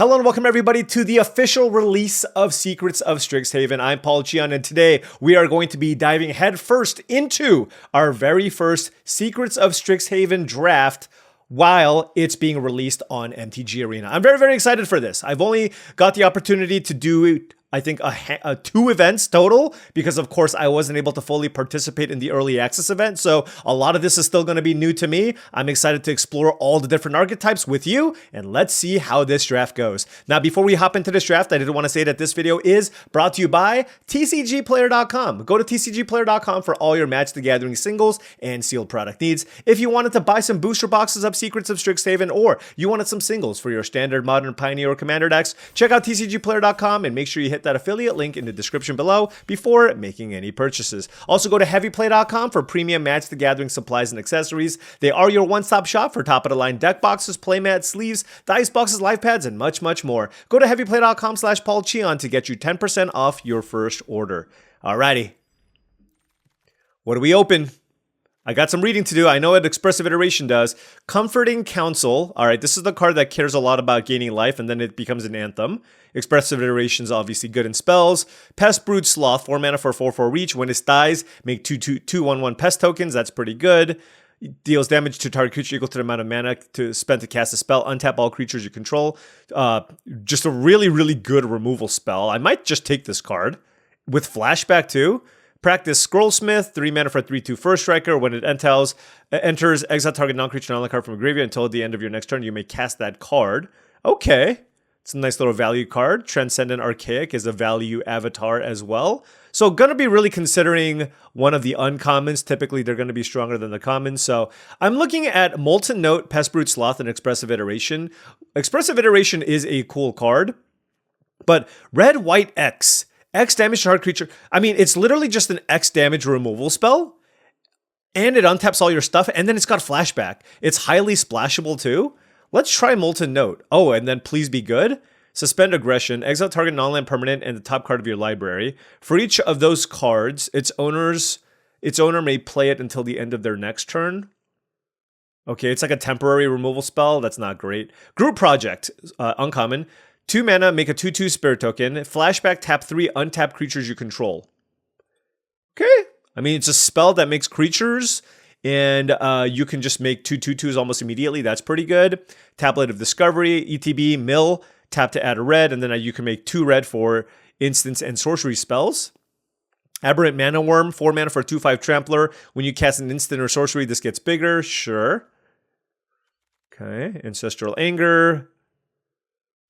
Hello and welcome everybody to the official release of Secrets of Strixhaven. I'm Paul Cheon, and today we are going to be diving headfirst into our very first Secrets of Strixhaven draft while it's being released on MTGArena. I'm very excited for this. I've only got the opportunity to do I think two events total, because of course I wasn't able to fully participate in the early access event. So a lot of this is still going to be new to me. I'm excited to explore all the different archetypes with you, and let's see how this draft goes. Now, before we hop into this draft, I did want to say that this video is brought to you by TCGplayer.com. Go to TCGplayer.com for all your Magic the Gathering singles and sealed product needs. If you wanted to buy some booster boxes of Secrets of Strixhaven, or you wanted some singles for your standard, modern, pioneer, or commander decks, check out TCGplayer.com and make sure you hit that affiliate link in the description below before making any purchases. Also, go to heavyplay.com for premium Magic the Gathering supplies and accessories. They are your one-stop shop for top-of-the-line deck boxes, playmats, sleeves, dice boxes, life pads, and much more. Go to heavyplay.com/paulcheon to get you 10% off your first order. Alrighty. What do we open? I got some reading to do. I know what Expressive Iteration does. Comforting Counsel. All right, this is the card that cares a lot about gaining life, and then it becomes an anthem. Expressive Iteration is obviously good in spells. Pest Brood Sloth, 4 mana for 4/4 reach. When it dies, make 2/2/1/1 pest tokens. That's pretty good. It deals damage to target creature equal to the amount of mana spent to cast a spell. Untap all creatures you control. Just a really good removal spell. I might just take this card with flashback too. Practice Scrollsmith, 3 mana for 3/2 first striker. When it enters, exile target non-creature non-land card from a graveyard until the end of your next turn. You may cast that card. Okay. It's a nice little value card. Transcendent Archaic is a value avatar as well. So gonna be really considering one of the uncommons. Typically, they're gonna be stronger than the commons. So I'm looking at Molten Note, Pest Brood Sloth, and Expressive Iteration. Expressive Iteration is a cool card, but Red, White, X damage to hard creature. I mean, it's literally just an X damage removal spell, and it untaps all your stuff, and then it's got flashback. It's highly splashable too. Let's try Molten Note. Oh, and then please be good. Suspend Aggression, exile target non-land permanent and the top card of your library. For each of those cards, its owner may play it until the end of their next turn. Okay, it's like a temporary removal spell. That's not great. Group Project, uncommon. 2 mana, make a 2/2 spirit token. Flashback, tap 3 untapped creatures you control. Okay. I mean, it's a spell that makes creatures, and you can just make 2/2/2s almost immediately. That's pretty good. Tablet of Discovery, ETB, mill, tap to add a red, and then you can make 2 red for instants and sorcery spells. Aberrant Mana Worm, 4 mana for 2/5 Trampler. When you cast an instant or sorcery, this gets bigger. Sure. Okay. Ancestral Anger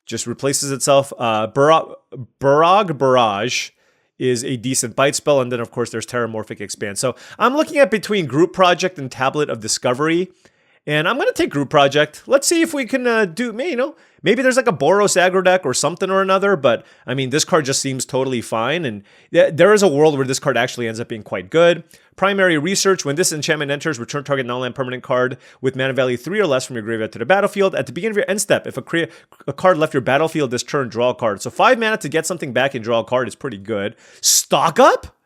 just replaces itself. Barrage Barrage is a decent bite spell, and then of course there's Terramorphic Expand. So I'm looking at between Group Project and Tablet of Discovery, and I'm gonna take Group Project. Let's see if we can maybe there's like a Boros aggro deck or something or another, but I mean, this card just seems totally fine, and there is a world where this card actually ends up being quite good. Primary Research, when this enchantment enters, return target non-land permanent card with mana value 3 or less from your graveyard to the battlefield. At the beginning of your end step, if a card left your battlefield this turn, draw a card. So 5 mana to get something back and draw a card is pretty good. Stock Up?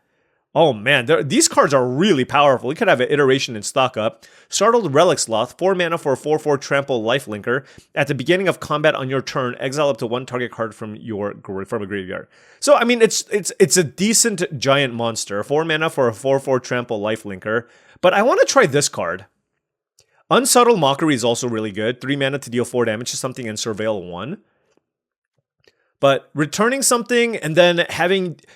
Oh man, these cards are really powerful. We could have an iteration in Stock Up. Startled Relic Sloth, 4 mana for a 4/4 Trample Lifelinker. At the beginning of combat on your turn, exile up to 1 target card from a graveyard. So I mean, it's a decent giant monster. 4 mana for a 4/4 Trample Lifelinker. But I want to try this card. Unsubtle Mockery is also really good. 3 mana to deal 4 damage to something and surveil 1. But returning something and then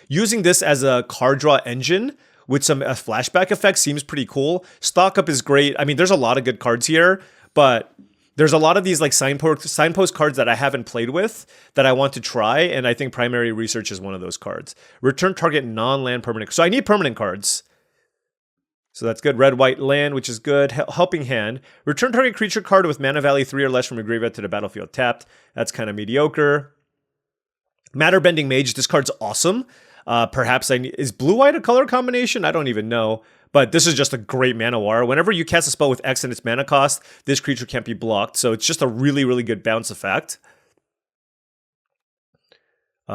using this as a card draw engine with some flashback effects seems pretty cool. Stock Up is great. I mean, there's a lot of good cards here, but there's a lot of these like signpost cards that I haven't played with that I want to try, and I think Primary Research is one of those cards. Return target non-land permanent. So I need permanent cards. So that's good. Red, White, Land, which is good. Helping Hand. Return target creature card with mana value 3 or less from your graveyard to the battlefield tapped. That's kind of mediocre. Matter Bending Mage, this card's awesome. Perhaps is blue-white a color combination? I don't even know. But this is just a great mana war. Whenever you cast a spell with X and its mana cost, this creature can't be blocked. So it's just a really good bounce effect.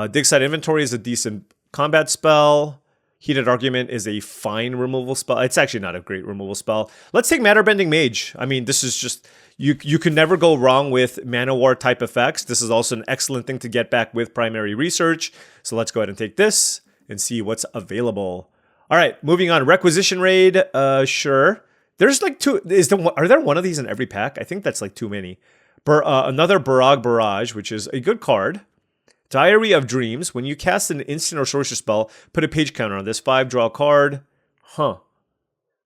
Dig Side Inventory is a decent combat spell. Heated Argument is a fine removal spell. It's actually not a great removal spell. Let's take Matter Bending Mage. I mean, this is just... You can never go wrong with Mana War type effects. This is also an excellent thing to get back with Primary Research. So let's go ahead and take this and see what's available. All right, moving on. Requisition Raid. Sure. There's like two... Are there one of these in every pack? I think that's like too many. Another Barrage Barrage, which is a good card. Diary of Dreams. When you cast an instant or sorcery spell, put a page counter on this. 5, draw a card. Huh.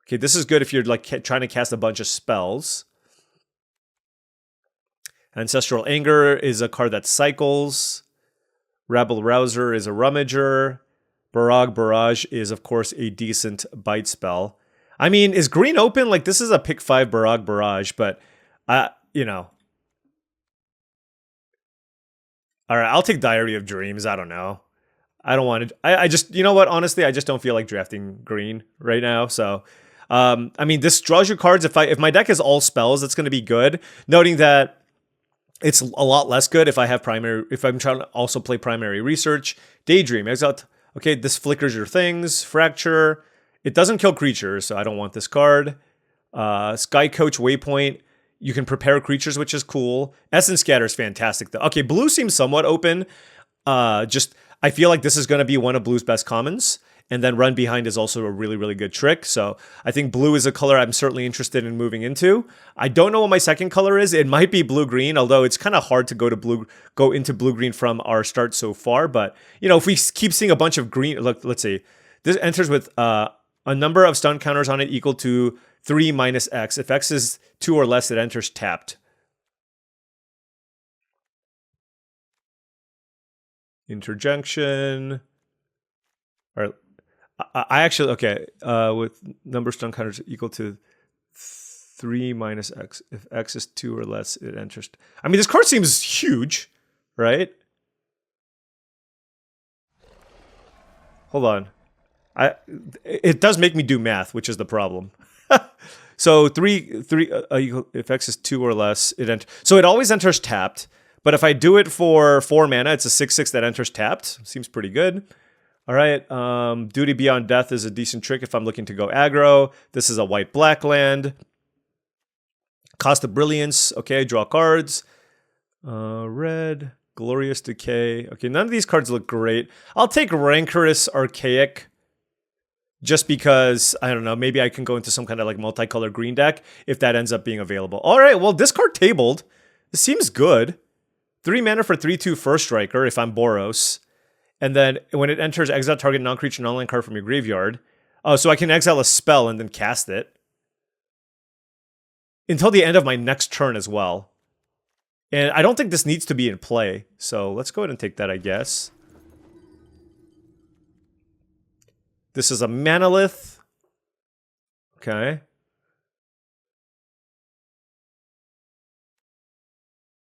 Okay, this is good if you're like trying to cast a bunch of spells. Ancestral Anger is a card that cycles. Rabble Rouser is a rummager. Barrage Barrage is, of course, a decent bite spell. I mean, is green open? Like, this is a pick 5 Barrage Barrage, but, you know. All right, I'll take Diary of Dreams. I don't know. I don't want to... I just... You know what? Honestly, I just don't feel like drafting green right now. So, I mean, this draws you cards. If my deck is all spells, it's going to be good. Noting that it's a lot less good if I have primary... If I'm trying to also play Primary Research. Daydream. Exile... Okay, this flickers your things. Fracture. It doesn't kill creatures, so I don't want this card. Sky Coach Waypoint. You can prepare creatures, which is cool. Essence Scatter is fantastic, though. Okay, blue seems somewhat open. I feel like this is going to be one of blue's best commons. And then Run Behind is also a really, really good trick. So I think blue is a color I'm certainly interested in moving into. I don't know what my second color is. It might be blue-green, although it's kind of hard to go into blue-green from our start so far. But, you know, if we keep seeing a bunch of green... Look, let's see. This enters with a number of stun counters on it equal to 3 minus X. If X is 2 or less, it enters tapped. Interjection. All right. I actually, okay, with number of stun counters equal to 3 minus X. If X is 2 or less, it enters. I mean, this card seems huge, right? Hold on. It does make me do math, which is the problem. So if X is 2 or less, it enters. So it always enters tapped. But if I do it for 4 mana, it's a 6/6 that enters tapped. Seems pretty good. All right. Duty Beyond Death is a decent trick if I'm looking to go aggro. This is a white-black land. Cost of Brilliance. Okay, draw cards. Red. Glorious Decay. Okay, none of these cards look great. I'll take Rancorous Archaic. Just because, I don't know, maybe I can go into some kind of like multicolored green deck if that ends up being available. All right, well, this card tabled. This seems good. 3 mana for 3/2 First Striker if I'm Boros. And then when it enters, exile target non-creature non-land card from your graveyard. Oh, so I can exile a spell and then cast it. Until the end of my next turn as well. And I don't think this needs to be in play. So let's go ahead and take that, I guess. This is a Manalith. Okay.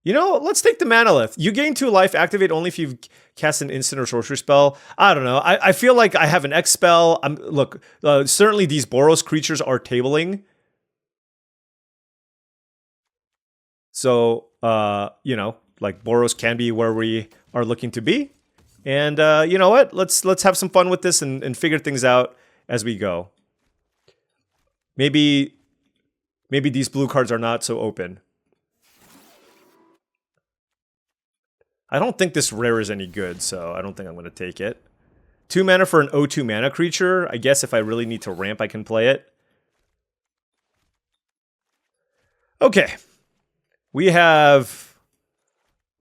You know, let's take the Manalith. You gain 2 life, activate only if you've cast an instant or sorcery spell. I don't know. I feel like I have an X spell. Look, certainly these Boros creatures are tabling. So, you know, like Boros can be where we are looking to be. And you know what? Let's have some fun with this and figure things out as we go. Maybe these blue cards are not so open. I don't think this rare is any good, so I don't think I'm going to take it. 2 mana for an 0/2 mana creature. I guess if I really need to ramp, I can play it. Okay. We have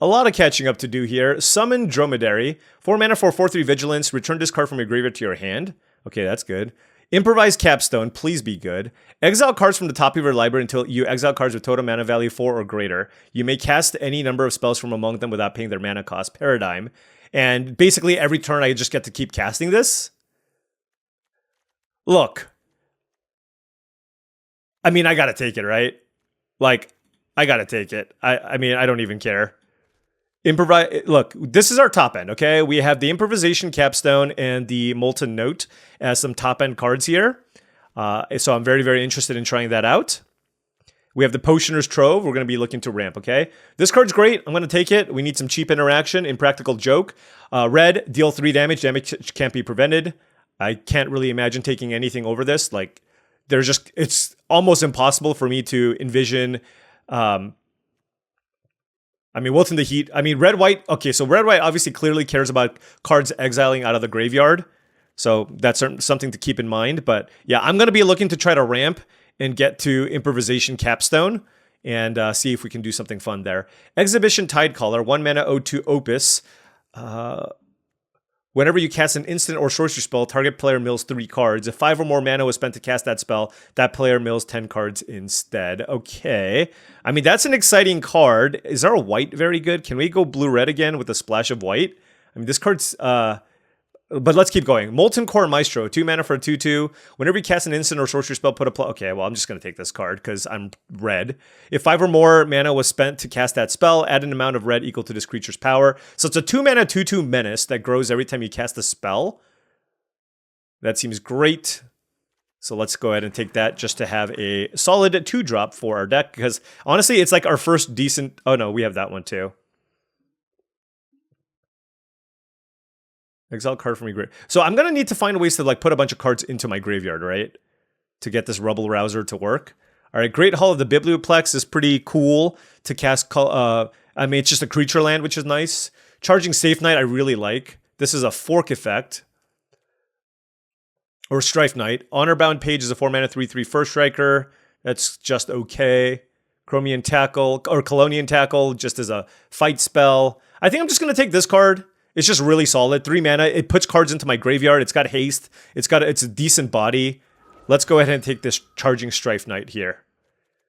a lot of catching up to do here. Summon Dromedary. 4 mana for 4/3 Vigilance. Return this card from your graveyard to your hand. Okay, that's good. Improvise Capstone. Please be good. Exile cards from the top of your library until you exile cards with total mana value 4 or greater. You may cast any number of spells from among them without paying their mana cost. Paradigm. And basically every turn I just get to keep casting this. Look. I mean, I gotta take it, right? Like, I gotta take it. I mean, I don't even care. Improvise. Look, this is our top end, okay? We have the Improvisation Capstone and the Molten Note as some top end cards here. So I'm very, very interested in trying that out. We have the Potioner's Trove. We're going to be looking to ramp, okay? This card's great. I'm going to take it. We need some cheap interaction. Impractical Joke. Red, deal 3 damage. Damage can't be prevented. I can't really imagine taking anything over this. Like, it's almost impossible for me to envision. I mean, Wilton the Heat. I mean, red-white. Okay, so red-white obviously clearly cares about cards exiling out of the graveyard. So that's something to keep in mind. But yeah, I'm going to be looking to try to ramp and get to Improvisation Capstone and see if we can do something fun there. Exhibition Tidecaller, 1 mana O2 Opus. Whenever you cast an instant or sorcery spell, target player mills 3 cards. If 5 or more mana was spent to cast that spell, that player mills 10 cards instead. Okay. I mean, that's an exciting card. Is our white very good? Can we go blue-red again with a splash of white? I mean, this card's... but let's keep going. Molten Core Maestro, 2 mana for a 2/2. Whenever you cast an instant or sorcery spell, put a okay, well, I'm just going to take this card because I'm red. If 5 or more mana was spent to cast that spell, add an amount of red equal to this creature's power. So it's a 2 mana 2/2 menace that grows every time you cast a spell. That seems great. So let's go ahead and take that just to have a solid 2-drop for our deck because honestly, it's like our first decent... Oh no, we have that one too. Exile card from your graveyard. So I'm going to need to find ways to like put a bunch of cards into my graveyard, right? To get this Rubble Rouser to work. All right, Great Hall of the Biblioplex is pretty cool to cast. I mean, it's just a creature land, which is nice. Charging Safe Knight, I really like. This is a fork effect. Or Strife Knight. Honorbound Page is a 4 mana 3/3 first striker. That's just okay. Chromian Tackle, or Colonian Tackle, just as a fight spell. I think I'm just going to take this card. It's just really solid. 3 mana. It puts cards into my graveyard. It's got haste. It's a decent body. Let's go ahead and take this Charging Strife Knight here.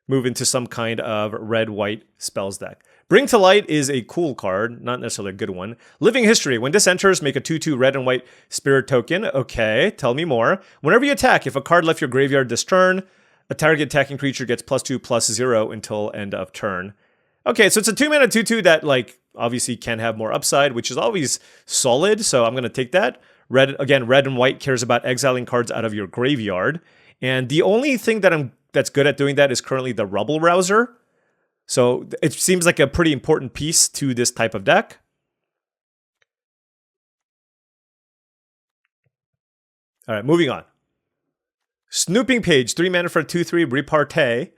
Move into some kind of red-white spells deck. Bring to Light is a cool card. Not necessarily a good one. Living History. When this enters, make a 2/2 red and white spirit token. Okay, tell me more. Whenever you attack, if a card left your graveyard this turn, a target attacking creature gets +2/+0 until end of turn. Okay, so it's a 2 mana 2/2 that, like, obviously can have more upside, which is always solid, so I'm going to take that. Red and white cares about exiling cards out of your graveyard. And the only thing that's good at doing that is currently the Rubble Rouser. So it seems like a pretty important piece to this type of deck. All right, moving on. Snooping Page, 3 mana for a 2/3 Repartee.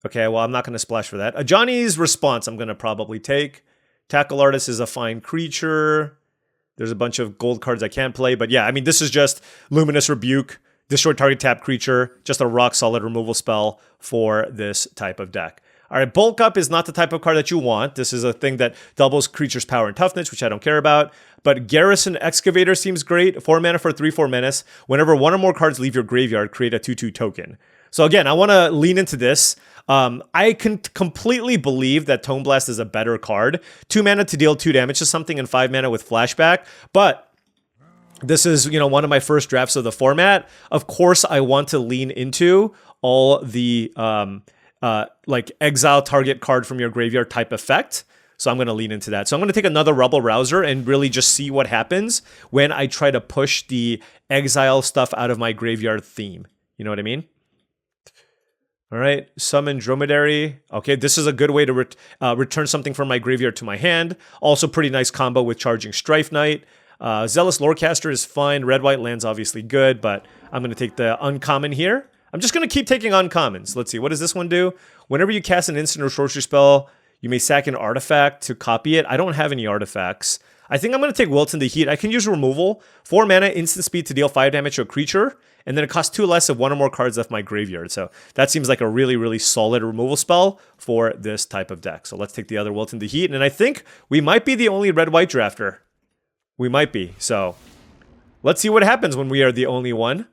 Okay, well, I'm not going to splash for that. Johnny's Response I'm going to probably take. Tackle Artist is a fine creature. There's a bunch of gold cards I can't play. But yeah, I mean, this is just Luminous Rebuke, destroy target tap creature, just a rock-solid removal spell for this type of deck. All right, Bulk Up is not the type of card that you want. This is a thing that doubles creature's power and toughness, which I don't care about. But Garrison Excavator seems great. 4 mana for 3/4 menace. Whenever 1 or more cards leave your graveyard, create a 2/2 token. So again, I want to lean into this. I can completely believe that Tome Blast is a better card. 2 mana to deal 2 damage to something and 5 mana with flashback. But this is, one of my first drafts of the format. Of course, I want to lean into all the like exile target card from your graveyard type effect. So I'm going to lean into that. So I'm going to take another Rubble Rouser and really just see what happens when I try to push the exile stuff out of my graveyard theme. You know what I mean? All right, Summon Dromedary. Okay, this is a good way to return something from my graveyard to my hand. Also pretty nice combo with Charging Strife Knight. Zealous Lorecaster is fine. Red-white land's obviously good, but I'm going to take the uncommon here. I'm just going to keep taking uncommons. Let's see, what does this one do? Whenever you cast an instant or sorcery spell, you may sack an artifact to copy it. I don't have any artifacts. I think I'm going to take Wilton the Heat. I can use removal. 4 mana, instant speed to deal 5 damage to a creature. And then it costs 2 less if 1 or more cards left my graveyard. So that seems like a really, really solid removal spell for this type of deck. So let's take the other Wilton the Heat. And I think we might be the only red-white drafter. We might be. So let's see what happens when we are the only one.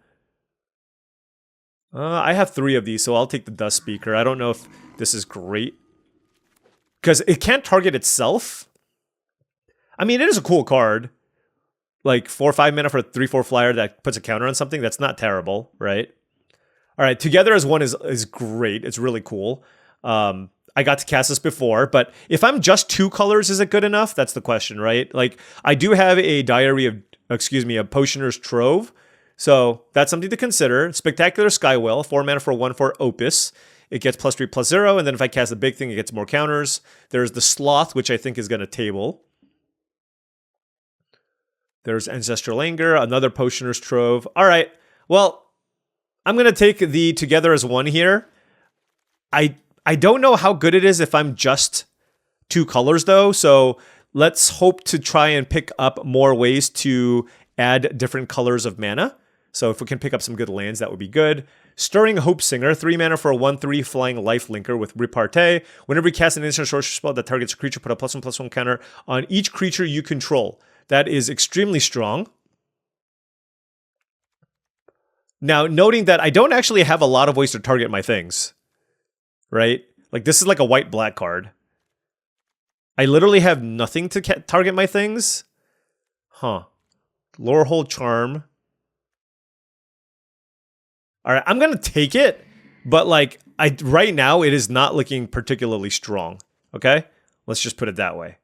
I have 3 of these, so I'll take the Dust Speaker. I don't know if this is great. Because it can't target itself. I mean, it is a cool card. Like 4 or 5 mana for a 3/4 flyer that puts a counter on something. That's not terrible, right? All right, Together as One is great. It's really cool. I got to cast this before, but if I'm just 2 colors, is it good enough? That's the question, right? Like, I do have a a Potioner's Trove. So that's something to consider. Spectacular Skywell, 4 mana for a 1/4 Opus. It gets +3/+0, and then if I cast a big thing, it gets more counters. There's the Sloth, which I think is going to table. There's Ancestral Anger, another Potioner's Trove. All right, well, I'm going to take the Together as One here. I don't know how good it is if I'm just 2 colors, though, so let's hope to try and pick up more ways to add different colors of mana. So if we can pick up some good lands, that would be good. Stirring Hope Singer, 3 mana for a 1/3 flying life linker with Repartee. Whenever you cast an instant sorcery spell that targets a creature, put a +1/+1 counter on each creature you control. That is extremely strong. Now, noting that I don't actually have a lot of ways to target my things, right? Like, this is like a white-black card. I literally have nothing to target my things. Huh. Lorehold Charm. All right, I'm going to take it, but like right now it is not looking particularly strong. Okay? Let's just put it that way.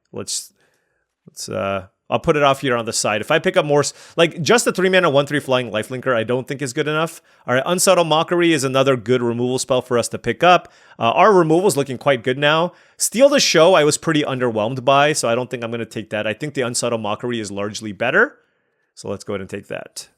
I'll put it off here on the side. If I pick up more, like just the 3 mana 1/3 flying lifelinker, I don't think is good enough. All right, Unsubtle Mockery is another good removal spell for us to pick up. Our removal is looking quite good now. Steal the Show, I was pretty underwhelmed by, so I don't think I'm going to take that. I think the Unsubtle Mockery is largely better. So let's go ahead and take that.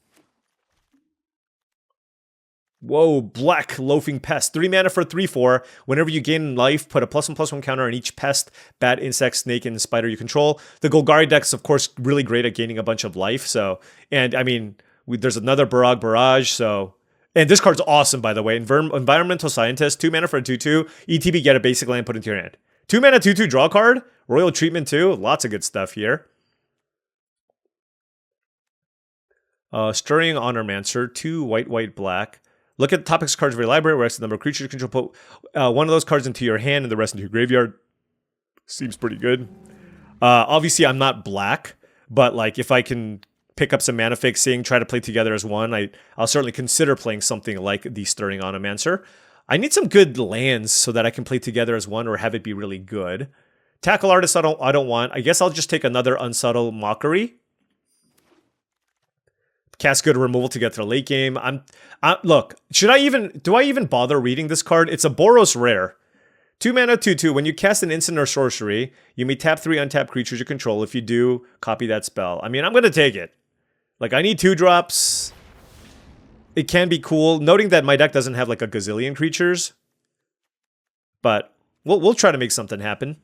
Whoa, Black Loafing Pest. 3 mana for 3/4. Whenever you gain life, put a +1/+1 counter on each pest, bat, insect, snake, and spider you control. The Golgari deck is, of course, really great at gaining a bunch of life. So, and I mean, there's another Barrage. So, and this card's awesome, by the way. Environmental Scientist. 2 mana for a 2/2. ETB, get a basic land, put into your hand. 2 mana 2/2 draw card. Royal Treatment too. Lots of good stuff here. Stirring Honormancer. 2 white, black. Look at the top X cards of your library, where the number of creatures you control. Put one of those cards into your hand and the rest into your graveyard. Seems pretty good. Obviously, I'm not black, but like if I can pick up some mana fixing, try to play Together as One, I'll certainly consider playing something like the Stirring Onomancer. I need some good lands so that I can play Together as One or have it be really good. Tackle Artist, I don't want. I guess I'll just take another Unsubtle Mockery. Cast good removal to get to the late game. Look, do I even bother reading this card? It's a Boros rare. 2 mana 2/2. When you cast an instant or sorcery, you may tap 3 untapped creatures you control. If you do, copy that spell. I mean, I'm gonna take it. Like, I need 2 drops. It can be cool. Noting that my deck doesn't have like a gazillion creatures. But we'll try to make something happen.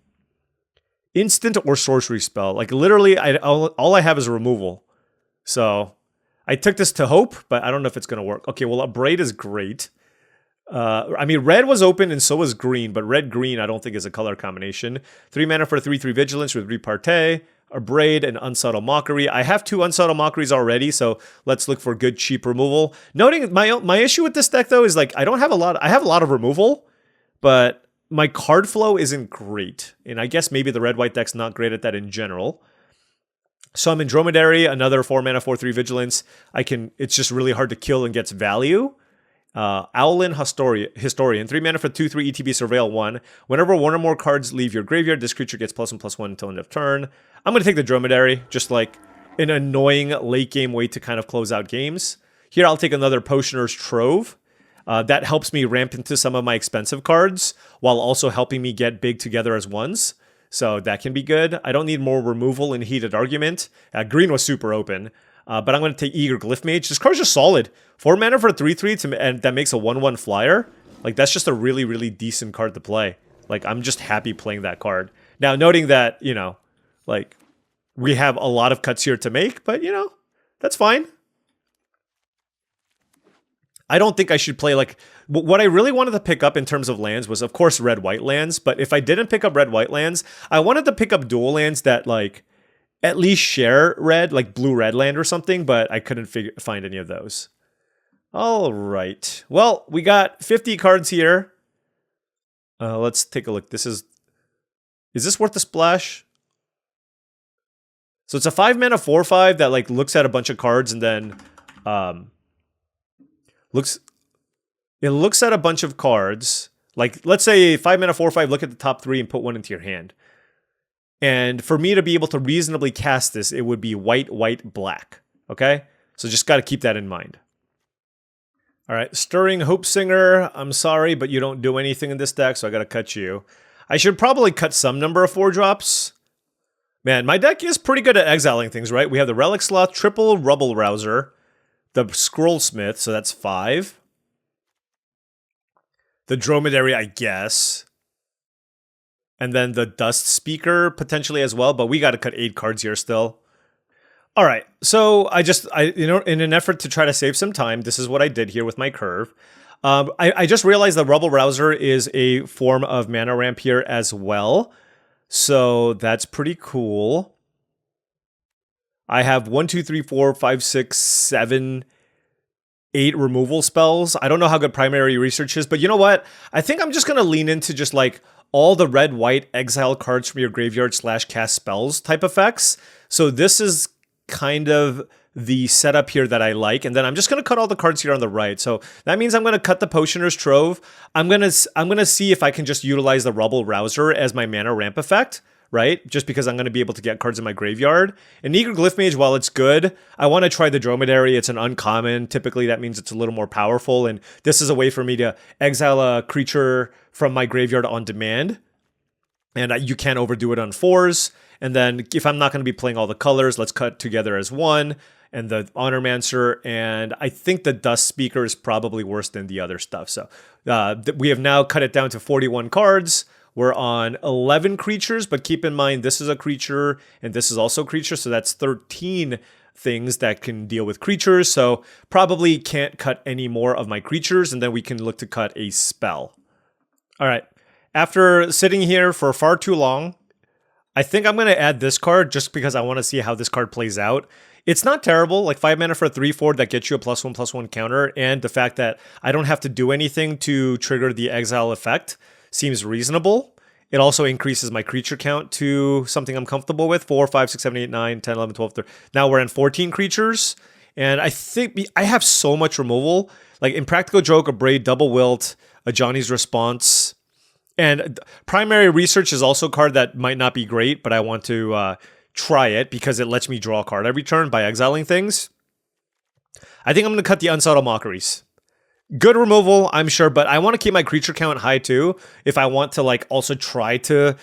Instant or sorcery spell. Like, literally, all I have is removal. So I took this to Hope, but I don't know if it's going to work. Okay, well, Abrade is great. I mean, red was open and so was green, but red-green I don't think is a color combination. 3 mana for 3/3 Vigilance with Repartee, Abrade, and Unsubtle Mockery. I have 2 Unsubtle Mockeries already, so let's look for good, cheap removal. Noting my issue with this deck, though, is like I have a lot of removal, but my card flow isn't great. And I guess maybe the red-white deck's not great at that in general. So I'm in Dromedary, another 4 mana 4/3 Vigilance. It's just really hard to kill and gets value. Owlin Historian, 3 mana for 2/3 ETB Surveil 1. Whenever one or more cards leave your graveyard, this creature gets +1/+1 until end of turn. I'm going to take the Dromedary, just like an annoying late game way to kind of close out games. Here I'll take another Potioner's Trove. That helps me ramp into some of my expensive cards, while also helping me get big Together as Ones. So that can be good. I don't need more removal in Heated Argument. Green was super open. But I'm going to take Eager Glyph Mage. This card's just solid. 4 mana for 3/3, and that makes a 1/1 flyer. Like, that's just a really, really decent card to play. Like, I'm just happy playing that card. Now, noting that, you know, like, we have a lot of cuts here to make, but, you know, that's fine. I don't think I should play, like, what I really wanted to pick up in terms of lands was, of course, red-white lands, but if I didn't pick up red-white lands, I wanted to pick up dual lands that, like, at least share red, like blue-red land or something, but I couldn't find any of those. All right. Well, we got 50 cards here. Let's take a look. Is this worth the splash? So it's a 5 mana 4/5 that, like, looks at a bunch of cards and then, it looks at a bunch of cards. Like, let's say 5 mana 4/5, look at the top 3 and put 1 into your hand. And for me to be able to reasonably cast this, it would be white, black. Okay? So just got to keep that in mind. All right, Stirring Hope Singer. I'm sorry, but you don't do anything in this deck, so I got to cut you. I should probably cut some number of 4-drops. Man, my deck is pretty good at exiling things, right? We have the Relic Sloth, triple Rubble Rouser, the Scrollsmith, so that's 5. The Dromedary, I guess. And then the Dust Speaker, potentially as well, but we got to cut 8 cards here still. All right, so I in an effort to try to save some time, this is what I did here with my curve. I just realized the Rubble Rouser is a form of mana ramp here as well. So that's pretty cool. I have 1, 2, 3, 4, 5, 6, 7, 8 removal spells. I don't know how good primary research is, but you know what? I think I'm just going to lean into just like all the red-white exile cards from your graveyard / cast spells type effects. So this is kind of the setup here that I like, and then I'm just going to cut all the cards here on the right. So that means I'm going to cut the Potioner's Trove. I'm going to see if I can just utilize the Rubble Rouser as my mana ramp effect, right? Just because I'm going to be able to get cards in my graveyard. And Eager Glyph Mage, while it's good, I want to try the Dromedary. It's an uncommon. Typically, that means it's a little more powerful, and this is a way for me to exile a creature from my graveyard on demand. And you can't overdo it on 4s. And then if I'm not going to be playing all the colors, let's cut together as 1. And the Honormancer, and I think the Dust Speaker is probably worse than the other stuff. So we have now cut it down to 41 cards. We're on 11 creatures, but keep in mind this is a creature and this is also a creature, so that's 13 things that can deal with creatures. So probably can't cut any more of my creatures, and then we can look to cut a spell. All right. After sitting here for far too long, I think I'm going to add this card just because I want to see how this card plays out. It's not terrible, like 5 mana for a 3/4 that gets you a +1/+1 counter, and the fact that I don't have to do anything to trigger the exile effect seems reasonable. It also increases my creature count to something I'm comfortable with, 4, 5, 6, 7, 8, 9, 10, 11, 12, 13. Now we're in 14 creatures, and I think I have so much removal. Like Impractical Joke, a Braid, Double Wilt, a Johnny's Response, and Primary Research is also a card that might not be great, but I want to try it because it lets me draw a card every turn by exiling things. I think I'm going to cut the Unsubtle Mockeries. Good removal, I'm sure, but I want to keep my creature count high too if I want to like also try to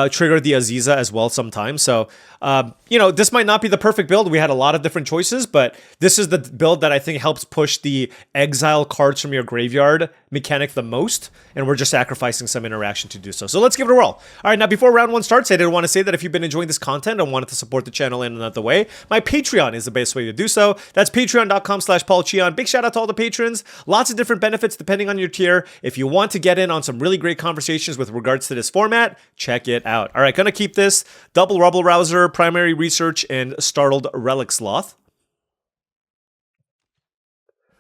trigger the Aziza as well sometimes. So, this might not be the perfect build. We had a lot of different choices, but this is the build that I think helps push the exile cards from your graveyard mechanic the most, and we're just sacrificing some interaction to do so. So let's give it a roll. All right, now before round 1 starts, I did want to say that if you've been enjoying this content and wanted to support the channel in another way, my Patreon is the best way to do so. That's patreon.com/paulcheon. Big shout out to all the patrons. Lots of different benefits depending on your tier. If you want to get in on some really great conversations with regards to this format, check it out. All right, gonna keep this double Rubble Rouser, Primary Research, and Startled Relic Sloth.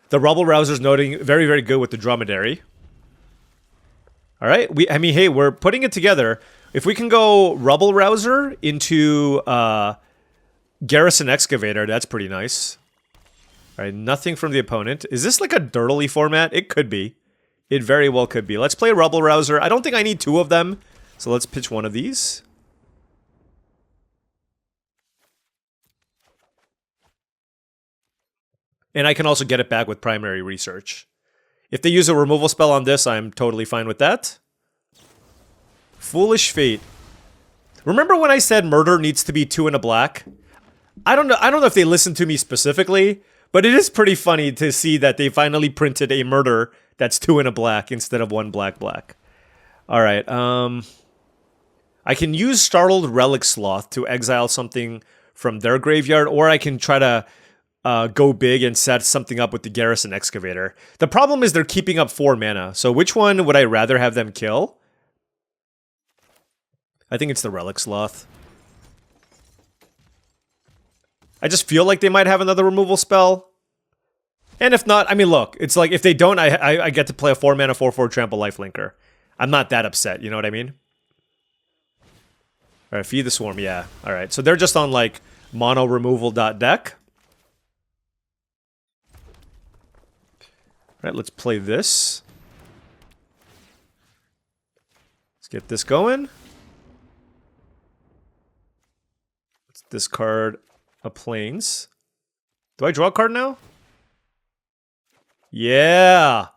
The Rubble Rouser's noting very, very good with the Dromedary. All right, hey, we're putting it together. If we can go Rubble Rouser into Garrison Excavator, that's pretty nice. All right, nothing from the opponent. Is this like a Dirtly format? It could be. It very well could be. Let's play Rubble Rouser. I don't think I need 2 of them, so let's pitch one of these. And I can also get it back with Primary Research. If they use a removal spell on this, I'm totally fine with that. Foolish Fate. Remember when I said Murder needs to be 2 and a black? I don't know if they listened to me specifically, but it is pretty funny to see that they finally printed a Murder that's 2 and a black instead of 1 black. All right. I can use Startled Relic Sloth to exile something from their graveyard, or I can try to go big and set something up with the Garrison Excavator. The problem is they're keeping up 4 mana, so which one would I rather have them kill? I think it's the Relic Sloth. I just feel like they might have another removal spell. And if not, I mean, look, it's like if they don't, I get to play a 4 mana 4/4 Trample Lifelinker. I'm not that upset, you know what I mean? Alright, Feed the Swarm, yeah. Alright, so they're just on like mono removal.deck. Alright, let's play this. Let's get this going. Let's discard a Plains. Do I draw a card now? Yeah!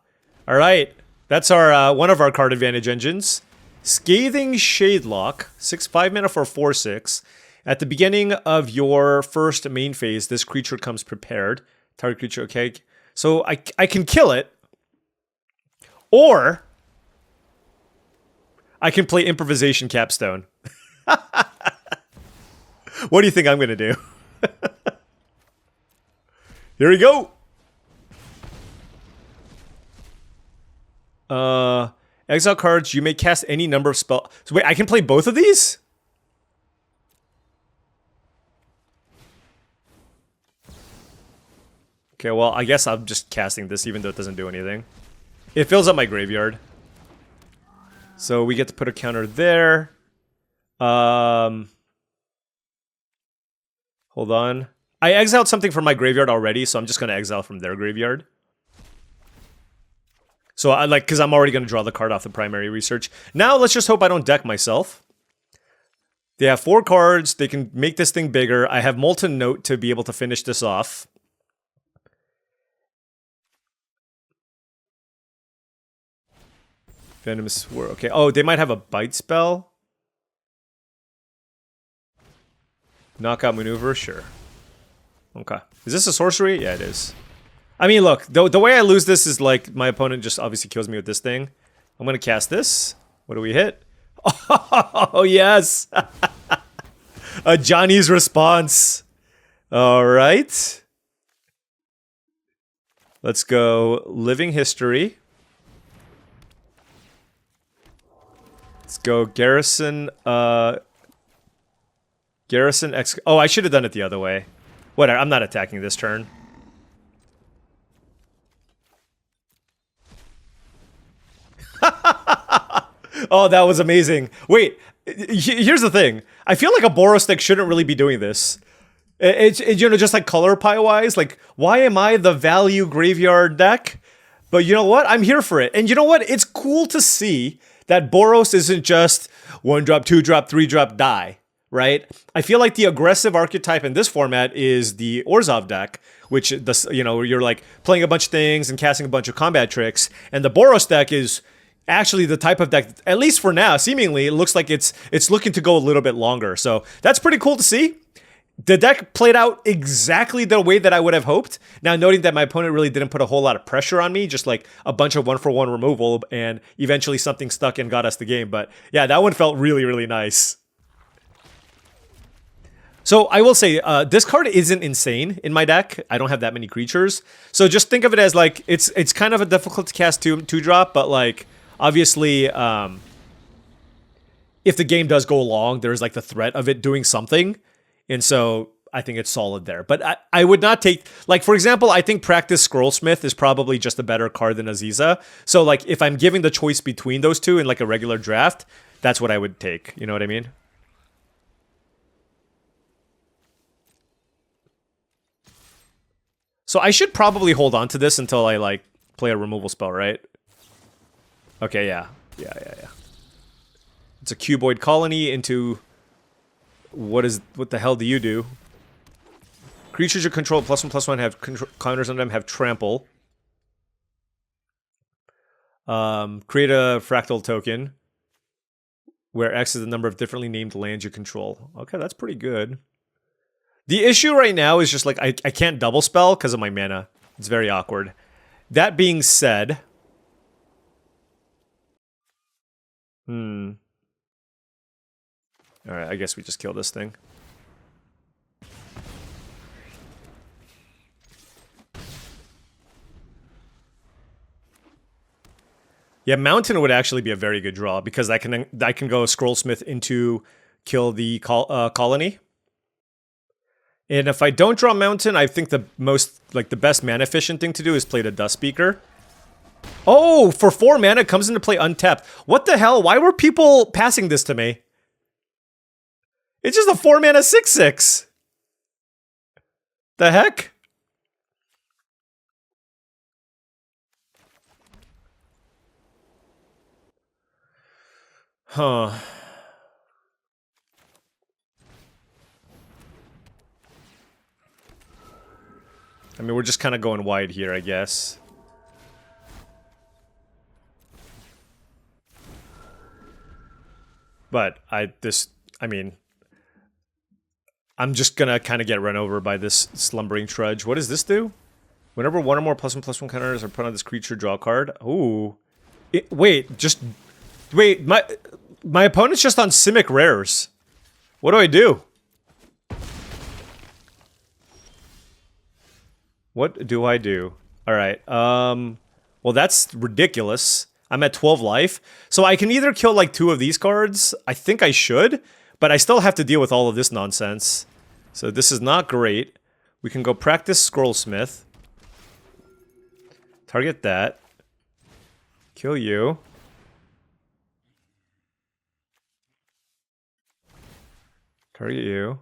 Alright, that's our one of our card advantage engines. Scathing Shadelock, 5 mana for 4/6. At the beginning of your first main phase, this creature comes prepared. Target creature, okay. So I can kill it. Or I can play Improvisation Capstone. What do you think I'm going to do? Here we go. Exile cards. You may cast any number of spells. So wait, I can play both of these? Okay, well, I guess I'm just casting this even though it doesn't do anything. It fills up my graveyard. So we get to put a counter there. Hold on. I exiled something from my graveyard already, so I'm just going to exile from their graveyard. So I like, because I'm already going to draw the card off the primary research. Now let's just hope I don't deck myself. They have 4 cards. They can make this thing bigger. I have Molten Note to be able to finish this off. Venomous Swirl. Okay. Oh, they might have a bite spell. Knockout Maneuver. Sure. Okay. Is this a sorcery? Yeah, it is. I mean, look. The way I lose this is like my opponent just obviously kills me with this thing. I'm going to cast this. What do we hit? Oh, yes. A Johnny's Response. All right. Let's go Living History. Let's go Garrison, Garrison X... Oh, I should have done it the other way. Whatever, I'm not attacking this turn. Oh, that was amazing. Wait, here's the thing. I feel like a Boros deck shouldn't really be doing this. It's you know, just like color pie-wise, like, why am I the value graveyard deck? But you know what? I'm here for it. And you know what? It's cool to see that Boros isn't just 1-drop, 2-drop, 3-drop, die, right? I feel like the aggressive archetype in this format is the Orzhov deck, which, you know, you're like playing a bunch of things and casting a bunch of combat tricks. And the Boros deck is actually the type of deck, at least for now, seemingly, it looks like it's looking to go a little bit longer. So that's pretty cool to see. The deck played out exactly the way that I would have hoped. Now, noting that my opponent really didn't put a whole lot of pressure on me, just like a bunch of 1-for-1 removal, and eventually something stuck and got us the game. But yeah, that one felt really, really nice. So I will say, this card isn't insane in my deck. I don't have that many creatures. So just think of it as like, it's kind of a difficult to cast 2-drop, but like, obviously, if the game does go long, there's like the threat of it doing something. And so I think it's solid there. But I would not take... Like, for example, I think Practice Scrollsmith is probably just a better card than Aziza. So, like, if I'm giving the choice between those two in, like, a regular draft, that's what I would take. You know what I mean? So I should probably hold on to this until I, like, play a removal spell, right? Okay, yeah. Yeah. It's a cuboid colony into... What the hell do you do? Creatures you control +1/+1 have counters on them, have trample. Create a fractal token where X is the number of differently named lands you control. Okay, that's pretty good. The issue right now is just like I can't double spell because of my mana. It's very awkward. That being said, Alright, I guess we just kill this thing. Yeah, Mountain would actually be a very good draw because I can go Scrollsmith into kill the colony. And if I don't draw Mountain, I think the best mana efficient thing to do is play the Dust Speaker. Oh, for 4 mana, it comes into play untapped. What the hell? Why were people passing this to me? It's just a 4 mana 6/6. The heck? Huh. I mean, we're just kind of going wide here, I guess. But I mean, I'm just gonna kind of get run over by this slumbering trudge. What does this do? Whenever one or more +1/+1 counters are put on this creature, draw a card. Ooh. Wait, my opponent's just on Simic rares. What do I do? What do I do? All right. Well, that's ridiculous. I'm at 12 life. So I can either kill like 2 of these cards. I think I should, but I still have to deal with all of this nonsense. So this is not great. We can go practice Scrollsmith. Target that. Kill you. Target you.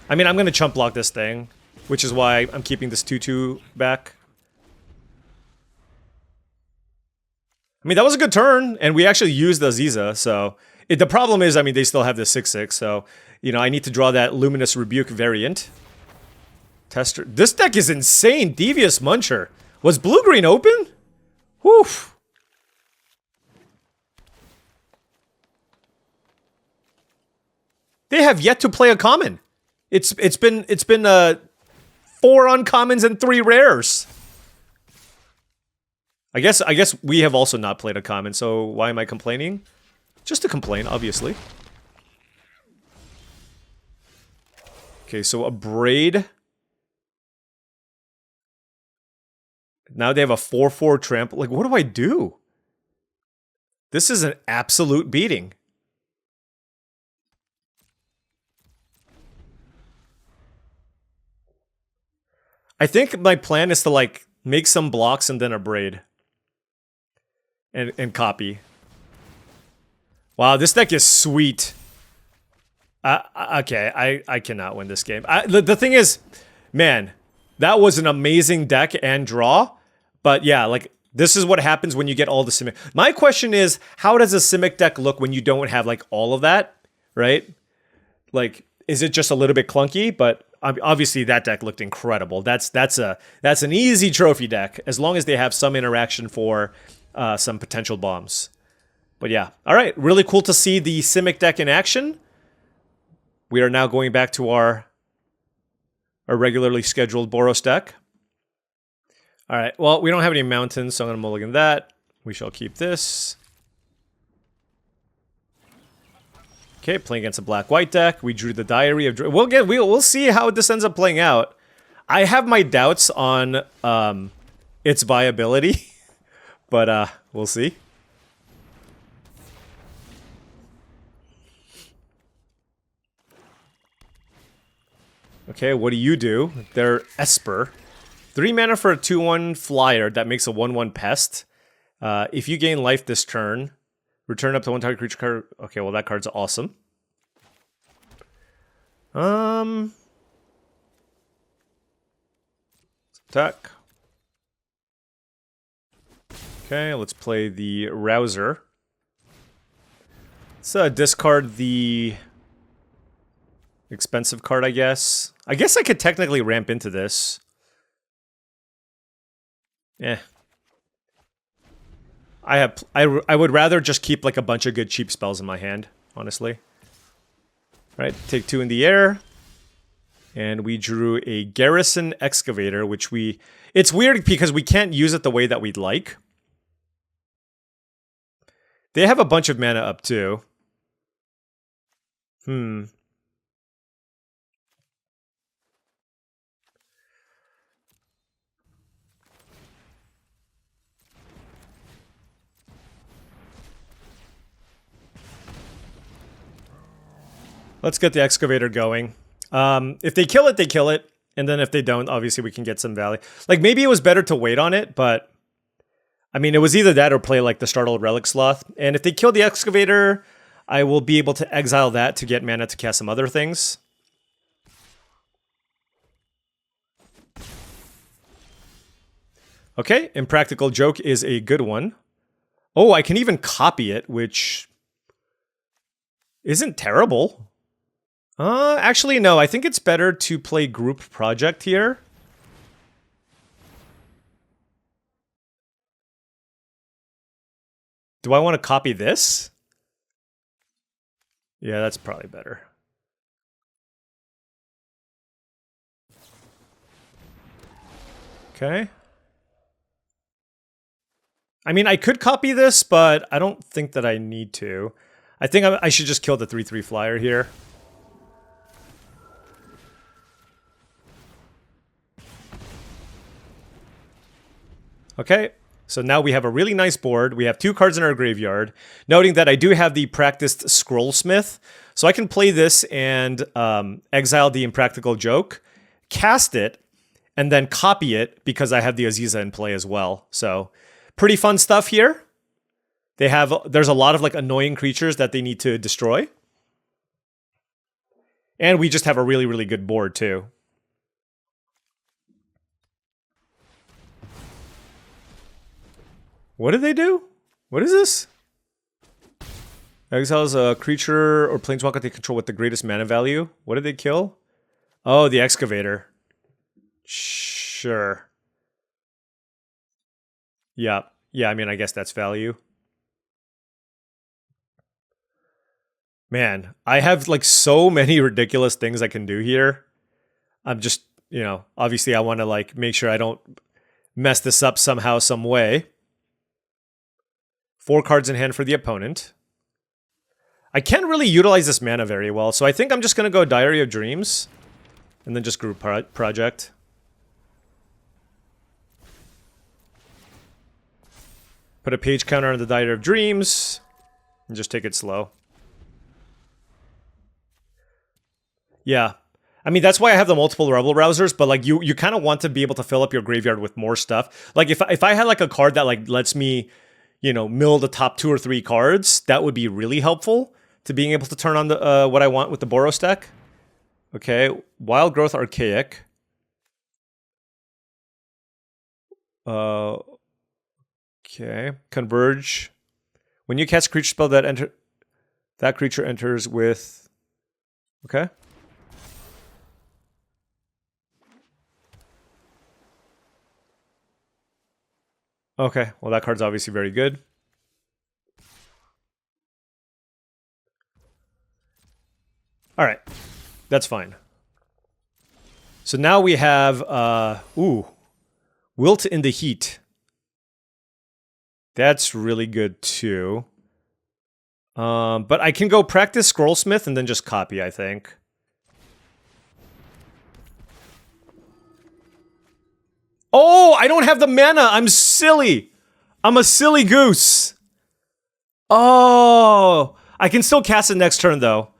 I mean, I'm going to chump block this thing, which is why I'm keeping this 2/2 back. I mean, that was a good turn, and we actually used the Aziza, so... the problem is, I mean, they still have the 6/6, so... You know, I need to draw that Luminous Rebuke variant. Tester. This deck is insane! Devious Muncher. Was blue-green open? Whew. They have yet to play a common. It's been 4 uncommons and 3 rares. I guess we have also not played a common, so why am I complaining? Just to complain, obviously. Okay, so a Braid. Now they have a 4/4 trample. Like, what do I do? This is an absolute beating. I think my plan is to, like, make some blocks and then a Braid. And copy. Wow, this deck is sweet. Okay, I cannot win this game. The thing is, man, that was an amazing deck and draw. But yeah, like, this is what happens when you get all the Simic. My question is, how does a Simic deck look when you don't have, like, all of that, right? Like, is it just a little bit clunky? But obviously that deck looked incredible. That's an easy trophy deck, as long as they have some interaction for some potential bombs. But yeah, all right, really cool to see the Simic deck in action. We are now going back to our regularly scheduled Boros deck. All right, well, we don't have any mountains, so I'm going to mulligan that. We shall keep this. Okay, playing against a black-white deck. We drew the Diary of... We'll see how this ends up playing out. I have my doubts on its viability, but we'll see. Okay, what do? They're Esper. 3 mana for a 2/1 flyer that makes a 1/1 pest. If you gain life this turn, return up to 1 target creature card. Okay, well, that card's awesome. Attack. Okay, let's play the Rouser. Let's discard the expensive card, I guess. I guess I could technically ramp into this. Eh. I would rather just keep like a bunch of good cheap spells in my hand, honestly. Right, take 2 in the air. And we drew a Garrison Excavator, which it's weird because we can't use it the way that we'd like. They have a bunch of mana up too. Let's get the Excavator going. If they kill it, they kill it. And then if they don't, obviously we can get some value. Like, maybe it was better to wait on it, but... I mean, it was either that or play, like, the Startled Relic Sloth. And if they kill the Excavator, I will be able to exile that to get mana to cast some other things. Okay, Impractical Joke is a good one. Oh, I can even copy it, which... isn't terrible. Actually, no. I think it's better to play Group Project here. Do I want to copy this? Yeah, that's probably better. Okay. I mean, I could copy this, but I don't think that I need to. I think I should just kill the 3/3 flyer here. Okay, so now we have a really nice board. We have 2 cards in our graveyard. Noting that I do have the practiced Scrollsmith, so I can play this and exile the Impractical Joke, cast it, and then copy it because I have the Aziza in play as well. So pretty fun stuff here. There's a lot of like annoying creatures that they need to destroy. And we just have a really, really good board too. What did they do? What is this? Exiles a creature or planeswalker they control with the greatest mana value. What did they kill? Oh, the Excavator. Sure. Yeah. Yeah, I mean, I guess that's value. Man, I have like so many ridiculous things I can do here. I'm just, you know, obviously I want to like make sure I don't mess this up somehow, some way. 4 cards in hand for the opponent. I can't really utilize this mana very well, so I think I'm just going to go Diary of Dreams. And then just Group Project. Put a page counter on the Diary of Dreams. And just take it slow. Yeah. I mean, that's why I have the multiple Rebel Rousers, but like you kind of want to be able to fill up your graveyard with more stuff. Like if I had like a card that like lets me, you know, mill the top 2 or 3 cards, that would be really helpful to being able to turn on the what I want with the Boros deck. Okay, Wild Growth Archaic. Okay, Converge. When you cast a creature spell that creature enters with. Okay. Okay, well that card's obviously very good. All right, that's fine. So now we have, Wilt in the Heat. That's really good too. But I can go practice Scrollsmith and then just copy, I think. Oh, I don't have the mana. I'm silly. I'm a silly goose. Oh, I can still cast it next turn though.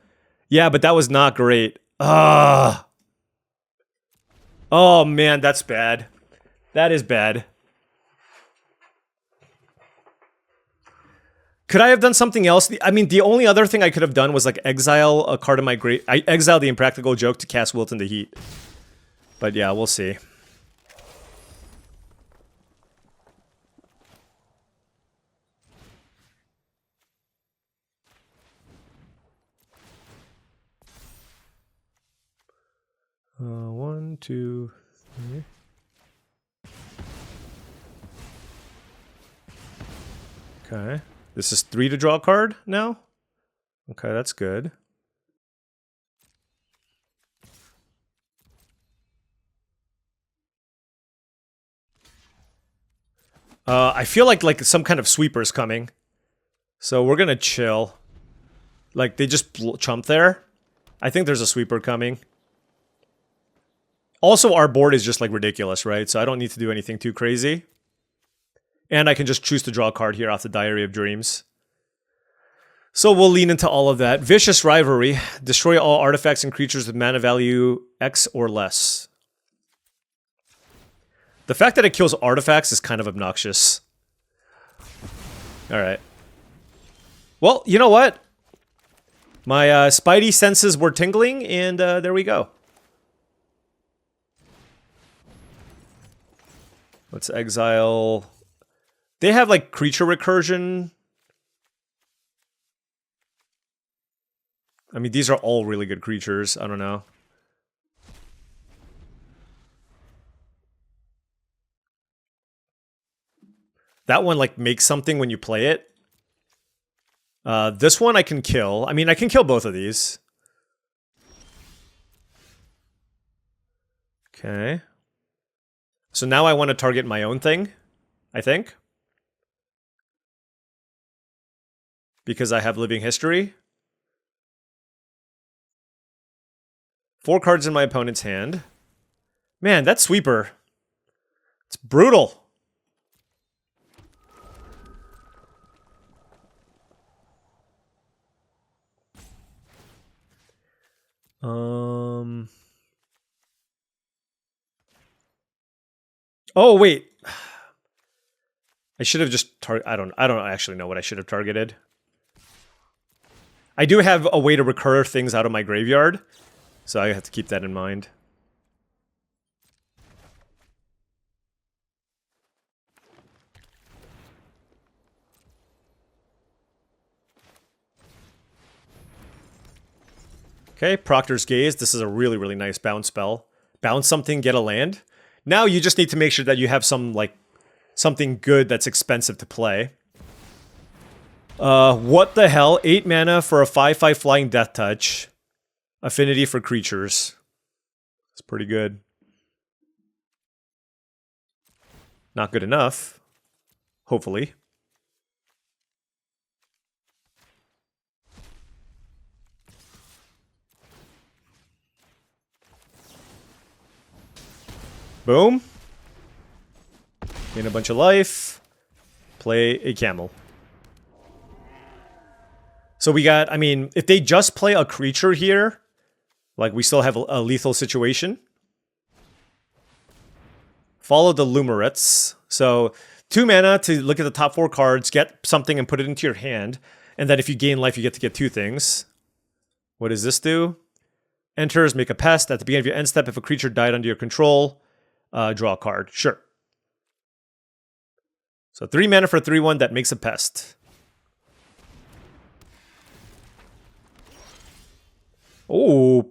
Yeah, but that was not great. Oh man, that's bad. That is bad. Could I have done something else? I mean, the only other thing I could have done was like exile a card of my great. I exiled the Impractical Joke to cast Wilt in the Heat. But yeah, we'll see. One, two, three. Okay. This is 3 to draw a card now? Okay, that's good. I feel like some kind of sweeper is coming. So we're gonna chill. Like, they just chump there. I think there's a sweeper coming. Also, our board is just, like, ridiculous, right? So I don't need to do anything too crazy. And I can just choose to draw a card here off the Diary of Dreams. So we'll lean into all of that. Vicious Rivalry. Destroy all artifacts and creatures with mana value X or less. The fact that it kills artifacts is kind of obnoxious. Alright. Well, you know what? My spidey senses were tingling, and there we go. Let's exile. They have like creature recursion. I mean, these are all really good creatures. I don't know. That one like makes something when you play it. This one I can kill. I mean, I can kill both of these. Okay. So now I want to target my own thing, I think. Because I have living history. 4 cards in my opponent's hand. Man, that sweeper. It's brutal. Oh, wait. I should have just I don't actually know what I should have targeted. I do have a way to recur things out of my graveyard, so I have to keep that in mind. Okay, Proctor's Gaze. This is a really, really nice bounce spell. Bounce something, get a land. Now you just need to make sure that you have some, like, something good that's expensive to play. What the hell? 8 mana for a 5/5 flying Death Touch. Affinity for creatures. It's pretty good. Not good enough. Hopefully. Boom. Gain a bunch of life. Play a camel. So we got, I mean, if they just play a creature here, like we still have a lethal situation. Follow the Lumerets. So 2 mana to look at the top 4 cards, get something and put it into your hand. And then if you gain life, you get to get 2 things. What does this do? Enters, make a pest. At the beginning of your end step, if a creature died under your control, draw a card. Sure. So 3 mana for a 3/1 that makes a pest. Oh,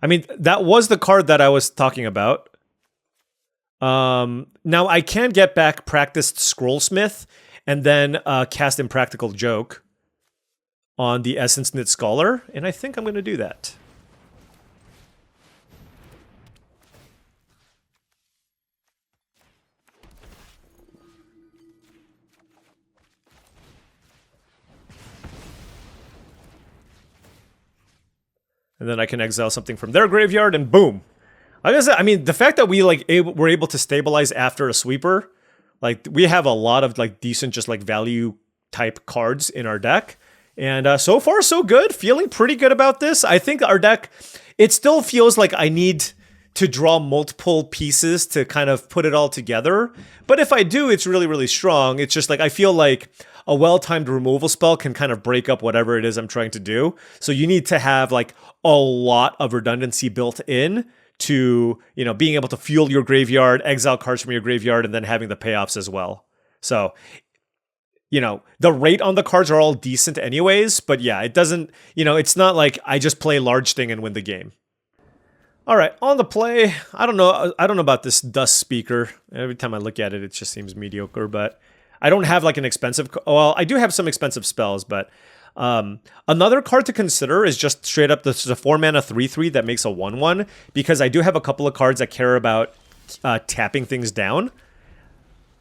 I mean, that was the card that I was talking about. Now I can get back Practiced Scrollsmith and then cast Impractical Joke on the Essence Knit Scholar, and I think I'm going to do that. And then I can exile something from their graveyard, and boom. Like I said, I mean, the fact that we were able to stabilize after a sweeper, like we have a lot of like decent, just like value type cards in our deck, and so far so good. Feeling pretty good about this. I think our deck, it still feels like I need to draw multiple pieces to kind of put it all together. But if I do, it's really, really strong. It's just like I feel like a well-timed removal spell can kind of break up whatever it is I'm trying to do. So you need to have like a lot of redundancy built in to, you know, being able to fuel your graveyard, exile cards from your graveyard, and then having the payoffs as well. So, you know, the rate on the cards are all decent anyways, but yeah, it doesn't, you know, it's not like I just play large thing and win the game. All right, on the play, I don't know about this Dust Speaker. Every time I look at it, it just seems mediocre, but I don't have like an expensive, well, I do have some expensive spells, but another card to consider is just straight up this is a 4 mana 3/3 that makes a 1/1, because I do have a couple of cards that care about tapping things down,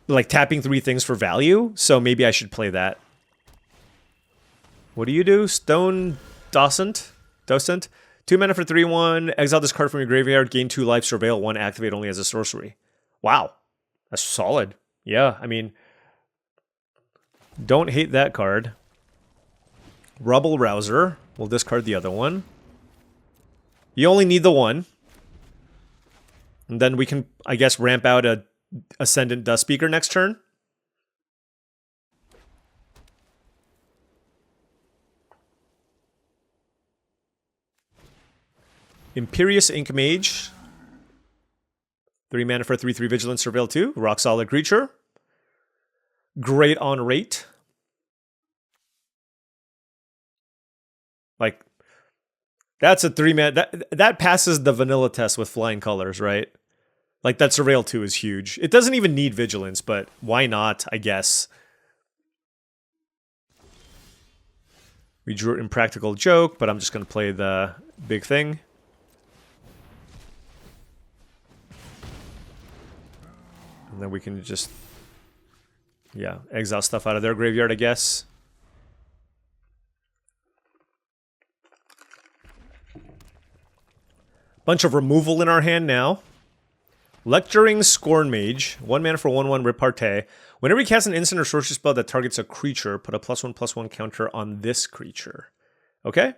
like tapping 3 things for value, so maybe I should play that. What do you do? Stone Docent? 2 mana for 3/1, exile this card from your graveyard, gain 2 life, surveil 1, activate only as a sorcery. Wow, that's solid. Yeah, I mean, don't hate that card. Rubble Rouser. We'll discard the other one. You only need the one. And then we can, I guess, ramp out a Ascendant Dust Speaker next turn. Imperious Ink Mage. 3 mana for 3/3 Vigilance, Surveil 2. Rock solid creature. Great on rate. Like, that's a 3 mana. That passes the vanilla test with flying colors, right? Like, that Surveil 2 is huge. It doesn't even need Vigilance, but why not, I guess. We drew Impractical Joke, but I'm just going to play the big thing. And then we can just, yeah, exile stuff out of their graveyard, I guess. Bunch of removal in our hand now. Lecturing Scorn Mage. 1 mana for 1/1 repartee. Whenever you cast an instant or sorcery spell that targets a creature, put a +1/+1 counter on this creature. Okay?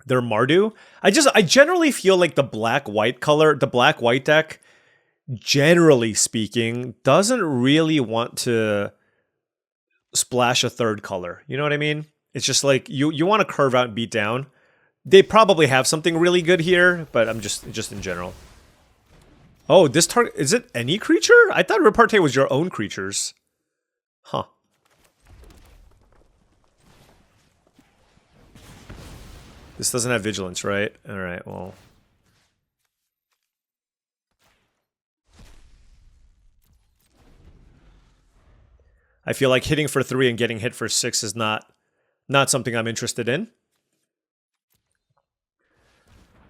They're Mardu. I generally feel like the black-white color, the black-white deck, generally speaking, doesn't really want to splash a third color. You know what I mean? It's just like, you want to curve out and beat down. They probably have something really good here, but I'm just in general. Oh, this target, is it any creature? I thought repartee was your own creatures. Huh. This doesn't have vigilance, right? Alright, well. I feel like hitting for 3 and getting hit for 6 is not something I'm interested in.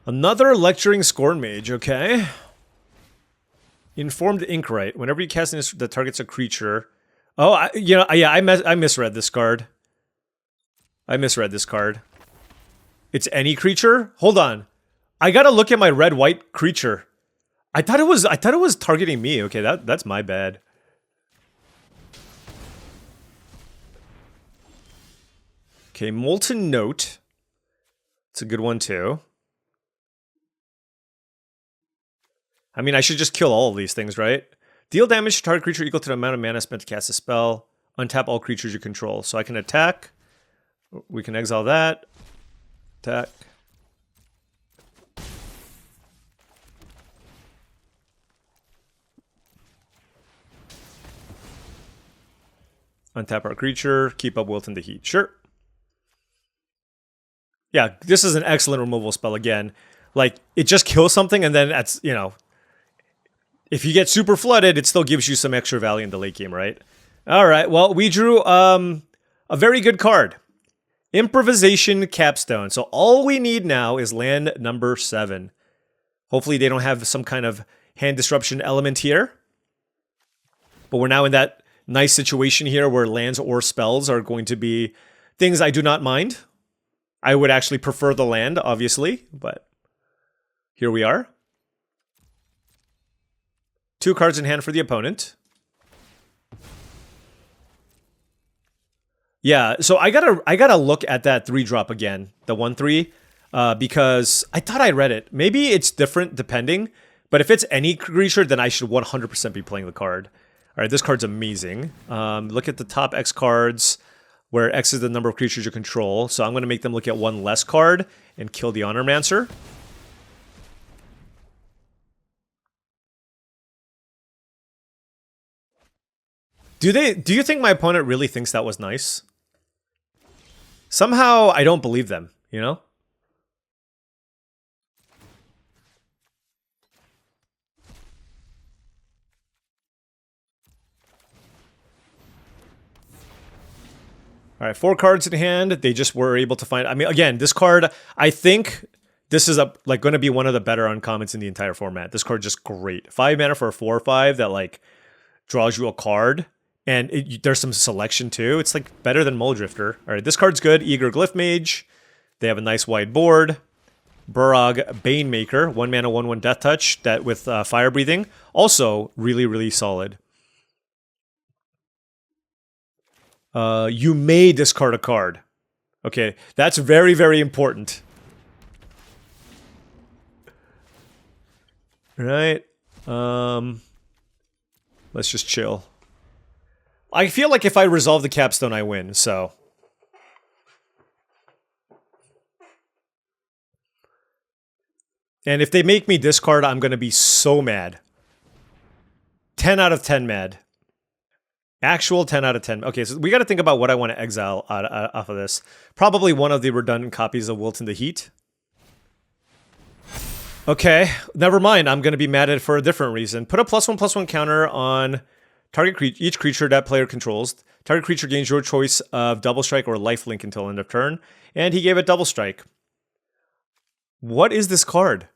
Another Lecturing Scorn Mage, okay. Informed Inkrite. Whenever you cast this that targets a creature. Oh, I misread this card. I misread this card. It's any creature? Hold on. I gotta look at my red-white creature. I thought it was targeting me. Okay, that's my bad. Okay, Molten Note. It's a good one too. I mean, I should just kill all of these things, right? Deal damage to target creature equal to the amount of mana spent to cast a spell. Untap all creatures you control. So I can attack. We can exile that. Attack. Untap our creature. Keep up Wilt in the Heat. Sure. Yeah, this is an excellent removal spell again. Like, it just kills something and then that's, you know, if you get super flooded, it still gives you some extra value in the late game, right? All right, well, we drew a very good card. Improvisation Capstone. So all we need now is land number 7. Hopefully they don't have some kind of hand disruption element here. But we're now in that nice situation here where lands or spells are going to be things I do not mind. I would actually prefer the land, obviously, but here we are. 2 cards in hand for the opponent. Yeah, so I gotta look at that 3-drop again, the 1/3, because I thought I read it. Maybe it's different depending, but if it's any creature, then I should 100% be playing the card. All right, this card's amazing. Look at the top X cards, where X is the number of creatures you control. So I'm going to make them look at 1 less card and kill the Honormancer. Do you think my opponent really thinks that was nice? Somehow I don't believe them, you know? All right, 4 cards in hand. They just were able to find. I mean, again, this card, I think this is like going to be one of the better uncommons in the entire format. This card just great. 5 mana for a 4/5 that like draws you a card, and there's some selection too. It's like better than Muldrifter. All right, this card's good. Eager Glyph Mage. They have a nice wide board. Burog Banemaker, 1 mana 1/1 Death Touch that with Fire Breathing. Also really, really solid. You may discard a card. Okay, that's very, very important. All right. Let's just chill. I feel like if I resolve the capstone, I win, so. And if they make me discard, I'm going to be so mad. 10 out of 10 mad. Actual 10 out of 10. Okay, so we got to think about what I want to exile off of this. Probably one of the redundant copies of Wilt in the Heat. Okay, never mind. I'm going to be mad at it for a different reason. Put a +1/+1 counter on each creature that player controls. Target creature gains your choice of Double Strike or Lifelink until end of turn. And he gave it Double Strike. What is this card?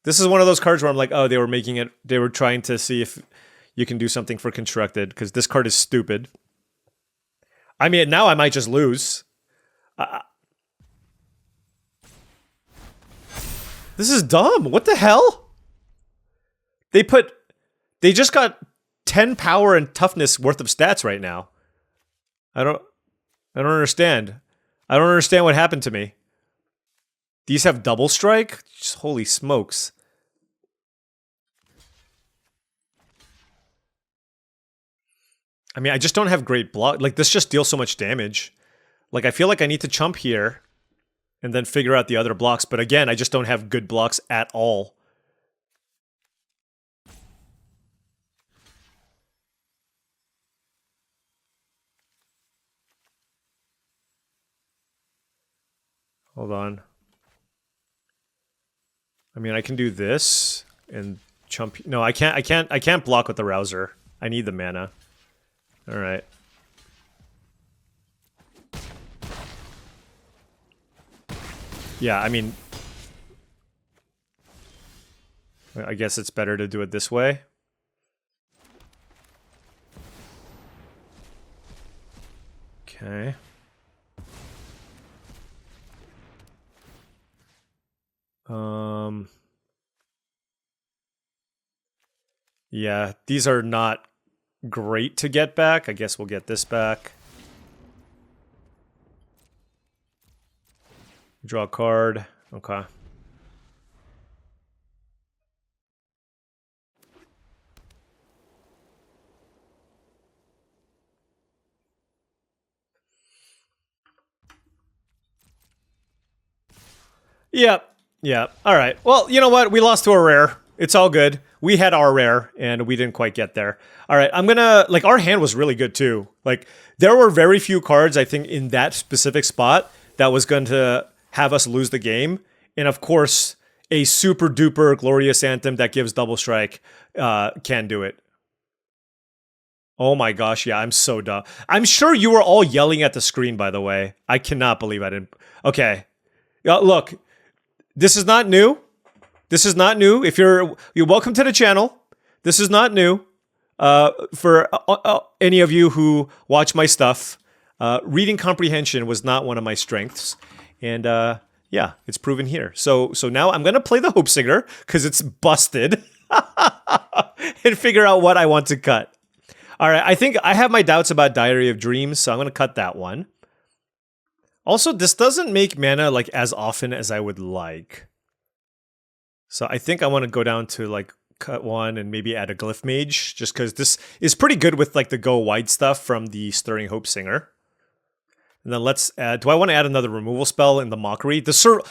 This is one of those cards where I'm like, oh, they were making it. They were trying to see if you can do something for constructed because this card is stupid. I mean, now I might just lose. This is dumb. What the hell? They just got 10 power and toughness worth of stats right now. I don't understand. I don't understand what happened to me. These have double strike? Just, holy smokes. I mean, I just don't have great block. Like, this just deals so much damage. Like, I feel like I need to chump here and then figure out the other blocks. But again, I just don't have good blocks at all. Hold on. I mean, I can do this and chump. No, I can't block with the Rouser. I need the mana. All right. Yeah, I mean, I guess it's better to do it this way. Okay. Yeah, these are not great to get back. I guess we'll get this back. Draw a card. Okay. Yep. Yeah. All right. Well, you know what? We lost to a rare. It's all good. We had our rare, and we didn't quite get there. All right, I'm gonna... Like, our hand was really good, too. Like, there were very few cards, I think, in that specific spot that was going to have us lose the game. And, of course, a super-duper glorious anthem that gives double strike can do it. Oh my gosh, yeah, I'm so dumb. I'm sure you were all yelling at the screen, by the way. I cannot believe I didn't... Okay. Look, this is not new. This is not new. If you're welcome to the channel. This is not new. For any of you who watch my stuff, reading comprehension was not one of my strengths, and yeah, it's proven here. So now I'm gonna play the Hope Singer because it's busted, and figure out what I want to cut. All right, I think I have my doubts about Diary of Dreams, so I'm gonna cut that one. Also, this doesn't make mana like as often as I would like. So I think I want to go down to like cut one and maybe add a Glyph Mage, just because this is pretty good with like the go wide stuff from the Stirring Hope Singer. And then let's add... Do I want to add another removal spell in the Mockery? The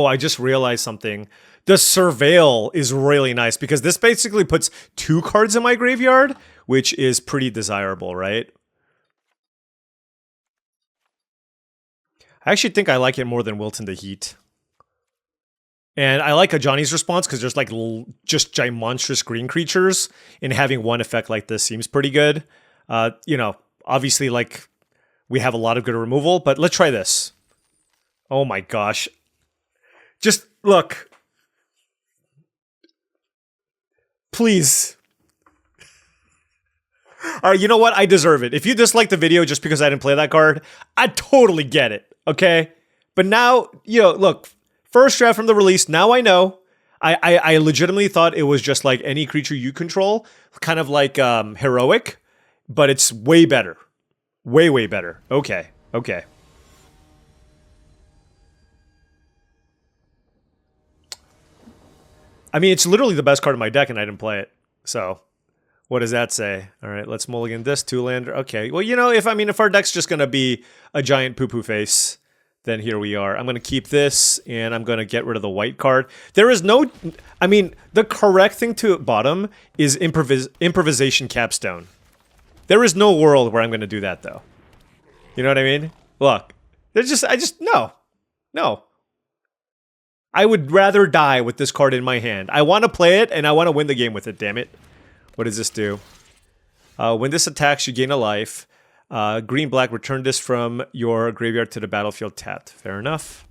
I just realized something. The Surveil is really nice because this basically puts 2 cards in my graveyard, which is pretty desirable, right? I actually think I like it more than Wilton the Heat. And I like a Johnny's Response because there's like just gimonstrous green creatures, and having one effect like this seems pretty good. You know, obviously like we have a lot of good removal, but let's try this. Oh my gosh. Just look. Please. All right, you know what? I deserve it. If you dislike the video just because I didn't play that card, I totally get it, okay? But now, you know, look, first draft from the release, now I know. I legitimately thought it was just like any creature you control, kind of like Heroic, but it's way better. Way, way better. Okay, okay. I mean, it's literally the best card in my deck and I didn't play it, so... What does that say? All right, let's mulligan this 2-lander. Okay, well, you know, if our deck's just gonna be a giant poo-poo face, then here we are. I'm gonna keep this, and I'm gonna get rid of the white card. There is no... I mean, the correct thing to bottom is improvisation capstone. There is no world where I'm gonna do that, though. You know what I mean? Look, no. No. I would rather die with this card in my hand. I want to play it, and I want to win the game with it, damn it. What does this do? When this attacks, you gain a life. Green-black, return this from your graveyard to the battlefield tapped. Fair enough.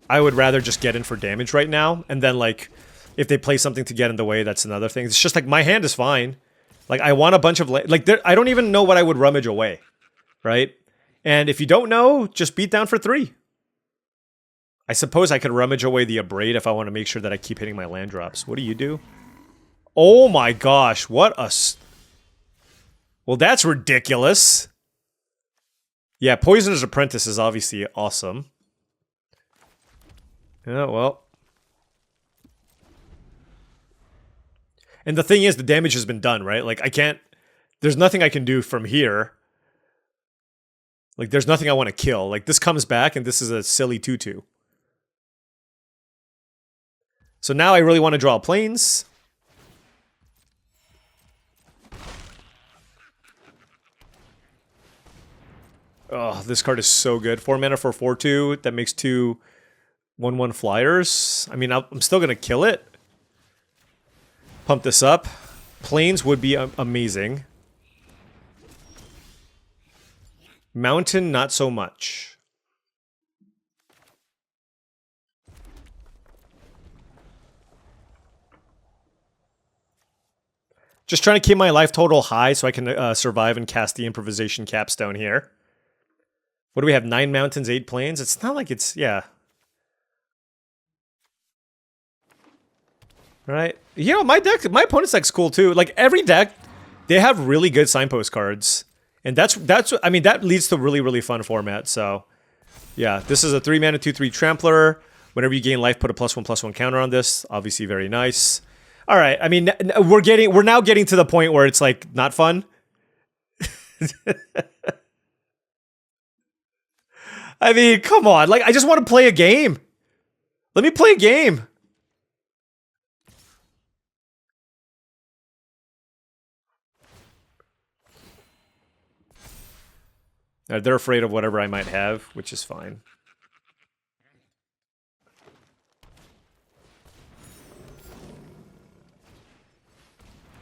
I would rather just get in for damage right now, and then, like, if they play something to get in the way, that's another thing. It's just, like, my hand is fine. Like, I want a bunch of... Like, I don't even know what I would rummage away, right? And if you don't know, just beat down for 3. I suppose I could rummage away the Abrade if I want to make sure that I keep hitting my land drops. What do you do? Oh my gosh, what a... Well, that's ridiculous. Yeah, Poisoner's Apprentice is obviously awesome. Yeah, well. And the thing is, the damage has been done, right? Like, I can't... There's nothing I can do from here. Like, there's nothing I want to kill. Like, this comes back, and this is a silly 2-2. So now I really want to draw planes. Oh, this card is so good. 4 mana for 4-2. That makes 2 1/1 flyers. I mean, I'm still going to kill it. Pump this up. Planes would be amazing. Mountain, not so much. Just trying to keep my life total high so I can survive and cast the improvisation capstone here. What do we have? 9 mountains, 8 plains? It's not like it's... Yeah. Right? You know, my opponent's deck's cool too. Like, every deck, they have really good signpost cards. And that's I mean, that leads to really, really fun format, so... Yeah, this is a 3 mana, 2/3 Trampler. Whenever you gain life, put a +1/+1 counter on this. Obviously very nice. Alright, I mean, we're now getting to the point where it's, like, not fun. I mean, come on. Like, I just want to play a game. Let me play a game. They're afraid of whatever I might have, which is fine.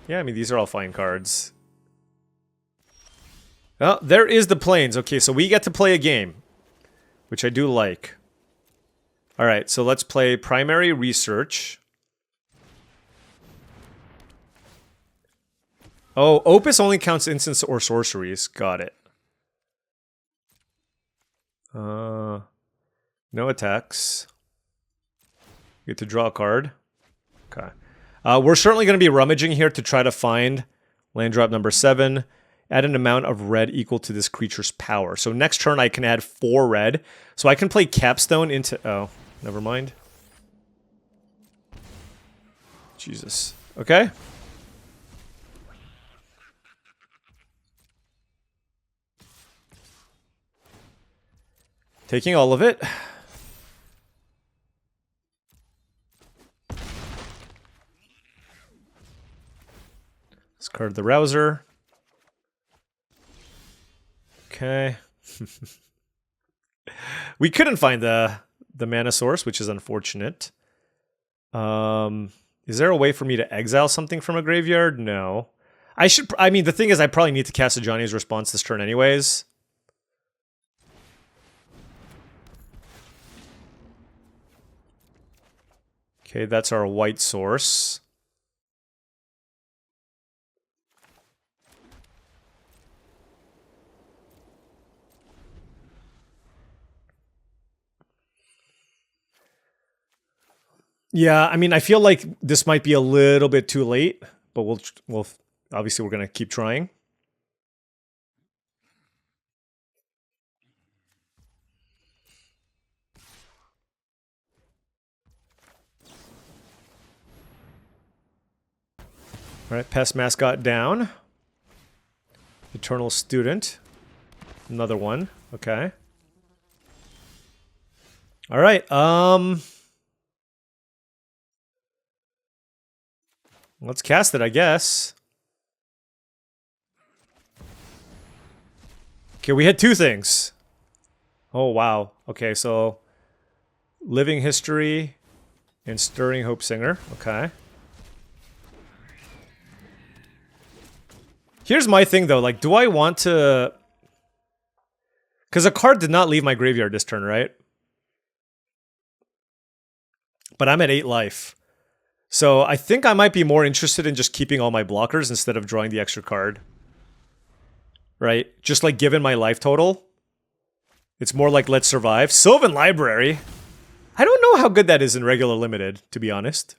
Yeah, I mean, these are all fine cards. Oh, there is the plains. Okay, so we get to play a game, which I do like. Alright, so let's play Primary Research. Oh, Opus only counts instants or sorceries. Got it. No attacks. You get to draw a card. Okay. We're certainly going to be rummaging here to try to find land drop number 7. Add an amount of red equal to this creature's power. So next turn I can add 4 red. So I can play Capstone into... Oh, never mind. Jesus. Okay. Taking all of it. Discard the Rouser. Okay. We couldn't find the mana source, which is unfortunate. Is there a way for me to exile something from a graveyard? No. I mean, the thing is, I probably need to cast a Johnny's Response this turn anyways. Okay, that's our white source. Yeah, I mean, I feel like this might be a little bit too late, but we'll obviously we're gonna keep trying. All right, Pest Mascot down. Eternal Student, another one. Okay. All right. Let's cast it, I guess. Okay, we had 2 things. Oh, wow. Okay, so... Living History and Stirring Hope Singer. Okay. Here's my thing, though. Like, do I want to... Because a card did not leave my graveyard this turn, right? but I'm at 8 life. So I think I might be more interested in just keeping all my blockers instead of drawing the extra card. Right? Just like given my life total. It's more like let's survive. Sylvan Library. I don't know how good that is in regular limited, to be honest.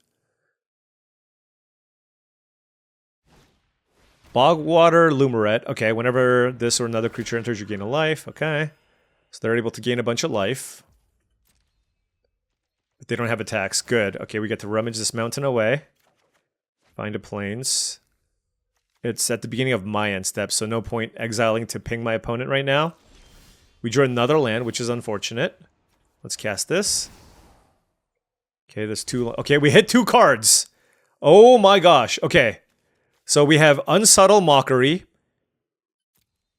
Bogwater Lumerette. Okay, whenever this or another creature enters, you gain a life. Okay. So they're able to gain a bunch of life. But they don't have attacks. Good. Okay, we get to rummage this mountain away. Find a plains. It's at the beginning of my end step, so no point exiling to ping my opponent right now. We drew another land, which is unfortunate. Let's cast this. Okay, there's 2... Okay, we hit 2 cards. Oh my gosh. Okay. So we have Unsubtle Mockery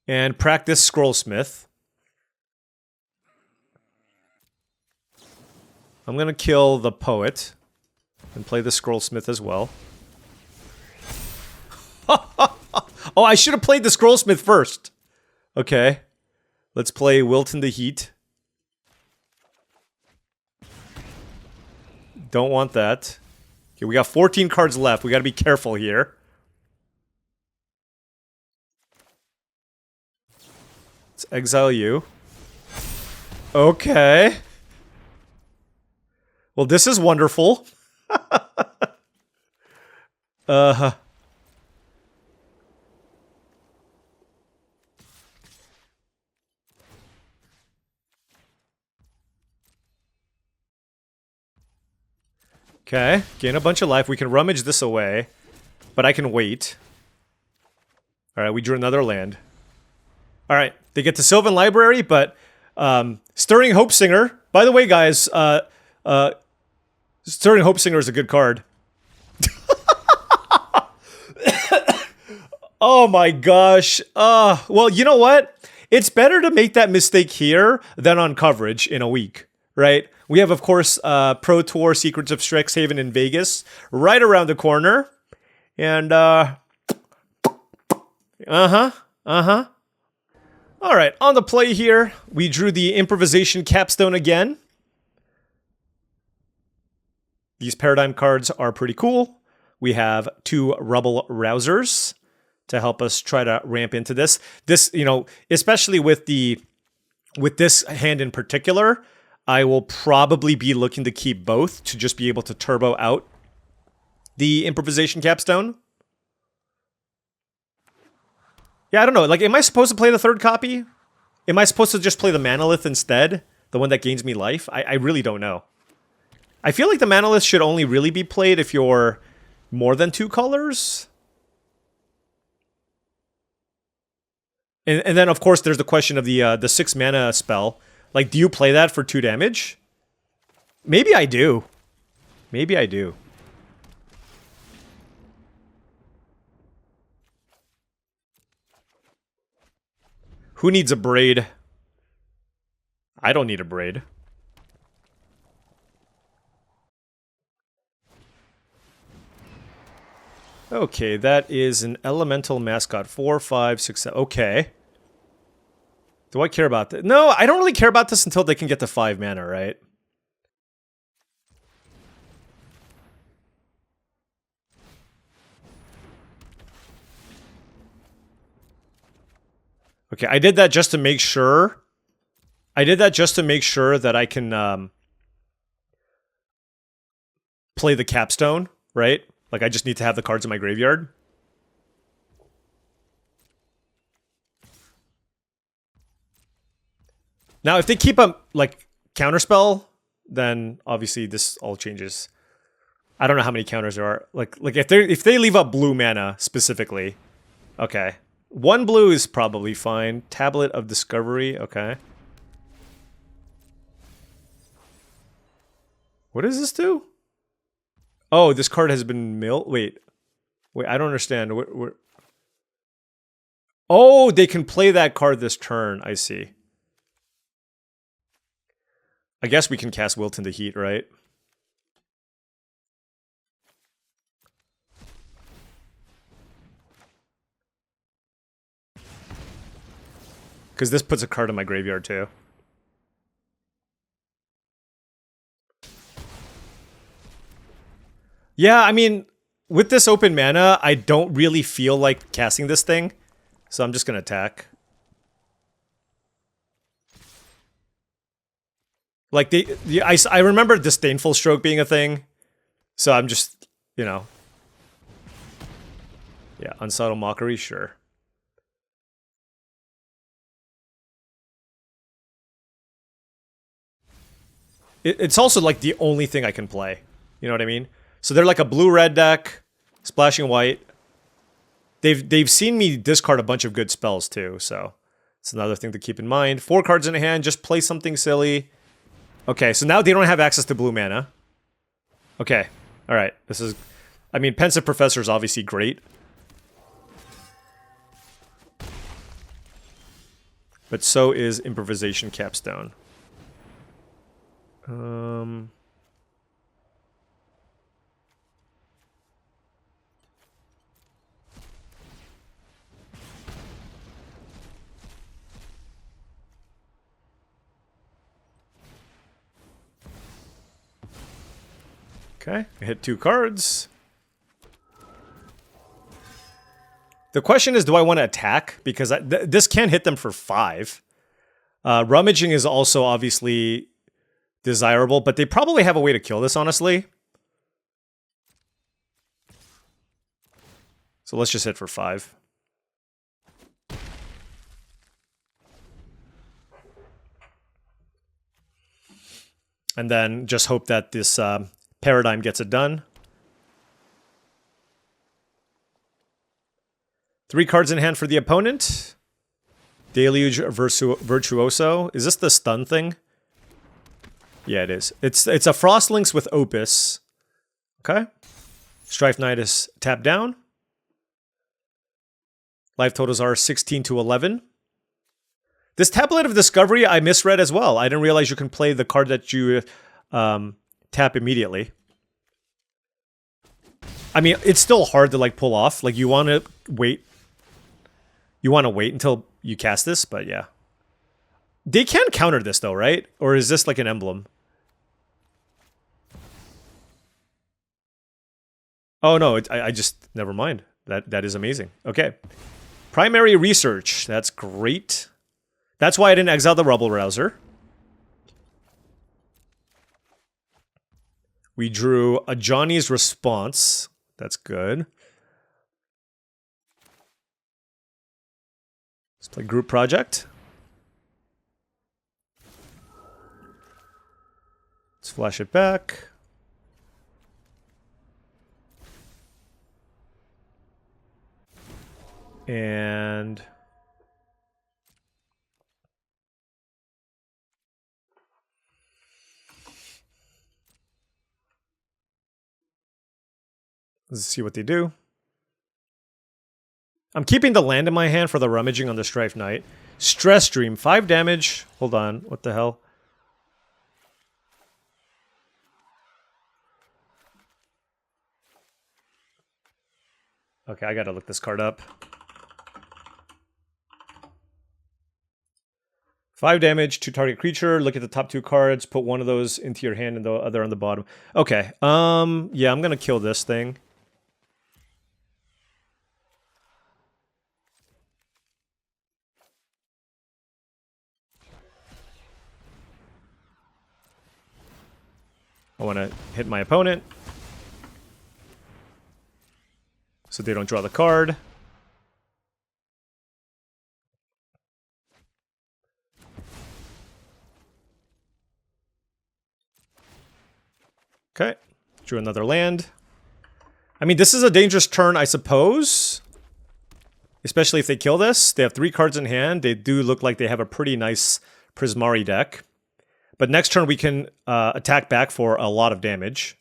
and Practice Scrollsmith. I'm going to kill the Poet and play the Scrollsmith as well. Oh, I should have played the Scrollsmith first. Okay. Let's play Wilton the Heat. Don't want that. Okay, we got 14 cards left. We got to be careful here. Let's exile you. Okay. Well, this is wonderful. Okay, gain a bunch of life. We can rummage this away, but I can wait. Alright, we drew another land. Alright, they get to Sylvan Library, but Stirring Hope Singer. By the way, guys, Stirring Hope Singer is a good card. Oh my gosh. Well, you know what? It's better to make that mistake here than on coverage in a week, right? We have, of course, Pro Tour Secrets of Strixhaven in Vegas right around the corner. And, All right, on the play here, we drew the Improvisation Capstone again. These Paradigm cards are pretty cool. We have 2 Rubble Rousers to help us try to ramp into this. This, you know, especially with this hand in particular, I will probably be looking to keep both to just be able to turbo out the Improvisation Capstone. Yeah, I don't know. Like, am I supposed to play the 3rd copy? Am I supposed to just play the Manolith instead? The one that gains me life? I really don't know. I feel like the Manolith should only really be played if you're more than 2 colors. And then, of course, there's the question of the 6 mana spell. Like, do you play that for 2 damage? Maybe I do. Maybe I do. Who needs a braid? I don't need a braid. Okay, that is an elemental mascot. 4, 5, 6, 7. Okay. Do I care about that? No, I don't really care about this until they can get to 5 mana, right? Okay, I did that just to make sure. I did that just to make sure that I can play the capstone, right? Like, I just need to have the cards in my graveyard. Now, if they keep a, like, counterspell, then obviously this all changes. I don't know how many counters there are. Like if they leave up blue mana specifically, okay. 1 blue is probably fine. Tablet of Discovery, okay. What does this do? Oh, this card has been milled. Wait, I don't understand. Oh, they can play that card this turn. I see. I guess we can cast Wilton the Heat, right? Because this puts a card in my graveyard too. Yeah, I mean, with this open mana, I don't really feel like casting this thing. So I'm just going to attack. Like, I remember Disdainful Stroke being a thing. So I'm just, you know. Yeah, Unsubtle Mockery, sure. It's also like the only thing I can play. You know what I mean? So they're like a blue-red deck, splashing white. They've seen me discard a bunch of good spells too, so it's another thing to keep in mind. 4 cards in hand, just play something silly. Okay, so now they don't have access to blue mana. Okay, all right. This is, I mean, Pensive Professor is obviously great. But so is Improvisation Capstone. Okay, I hit 2 cards. The question is, do I want to attack? Because this can hit them for 5. Rummaging is also obviously desirable, but they probably have a way to kill this, honestly. So let's just hit for 5. And then just hope that this Paradigm gets it done. 3 cards in hand for the opponent. Deluge Virtuoso. Is this the stun thing? Yeah, it is. It's a Frostlinks with Opus. Okay. Strife Knight is tapped down. Life totals are 16 to 11. This Tablet of Discovery I misread as well. I didn't realize you can play the card that you tap immediately. I mean, it's still hard to like pull off. Like you want to wait. You want to wait until you cast this, but yeah. They can counter this though, right? Or is this like an emblem? Oh no, I just, never mind. That is amazing. Okay. Primary Research, that's great. That's why I didn't exile the Rubble Rouser. We drew a Johnny's Response. That's good. Let's play Group Project. Let's flash it back. And let's see what they do. I'm keeping the land in my hand for the rummaging on the Strife Knight. Stress Dream, 5 damage. Hold on, what the hell? Okay, I gotta look this card up. 5 damage to target creature. Look at the top 2 cards. Put one of those into your hand and the other on the bottom. Okay. Yeah, I'm gonna kill this thing. I want to hit my opponent so they don't draw the card. Okay, drew another land. I mean, this is a dangerous turn, I suppose. Especially if they kill this. They have 3 cards in hand. They do look like they have a pretty nice Prismari deck. But next turn we can attack back for a lot of damage.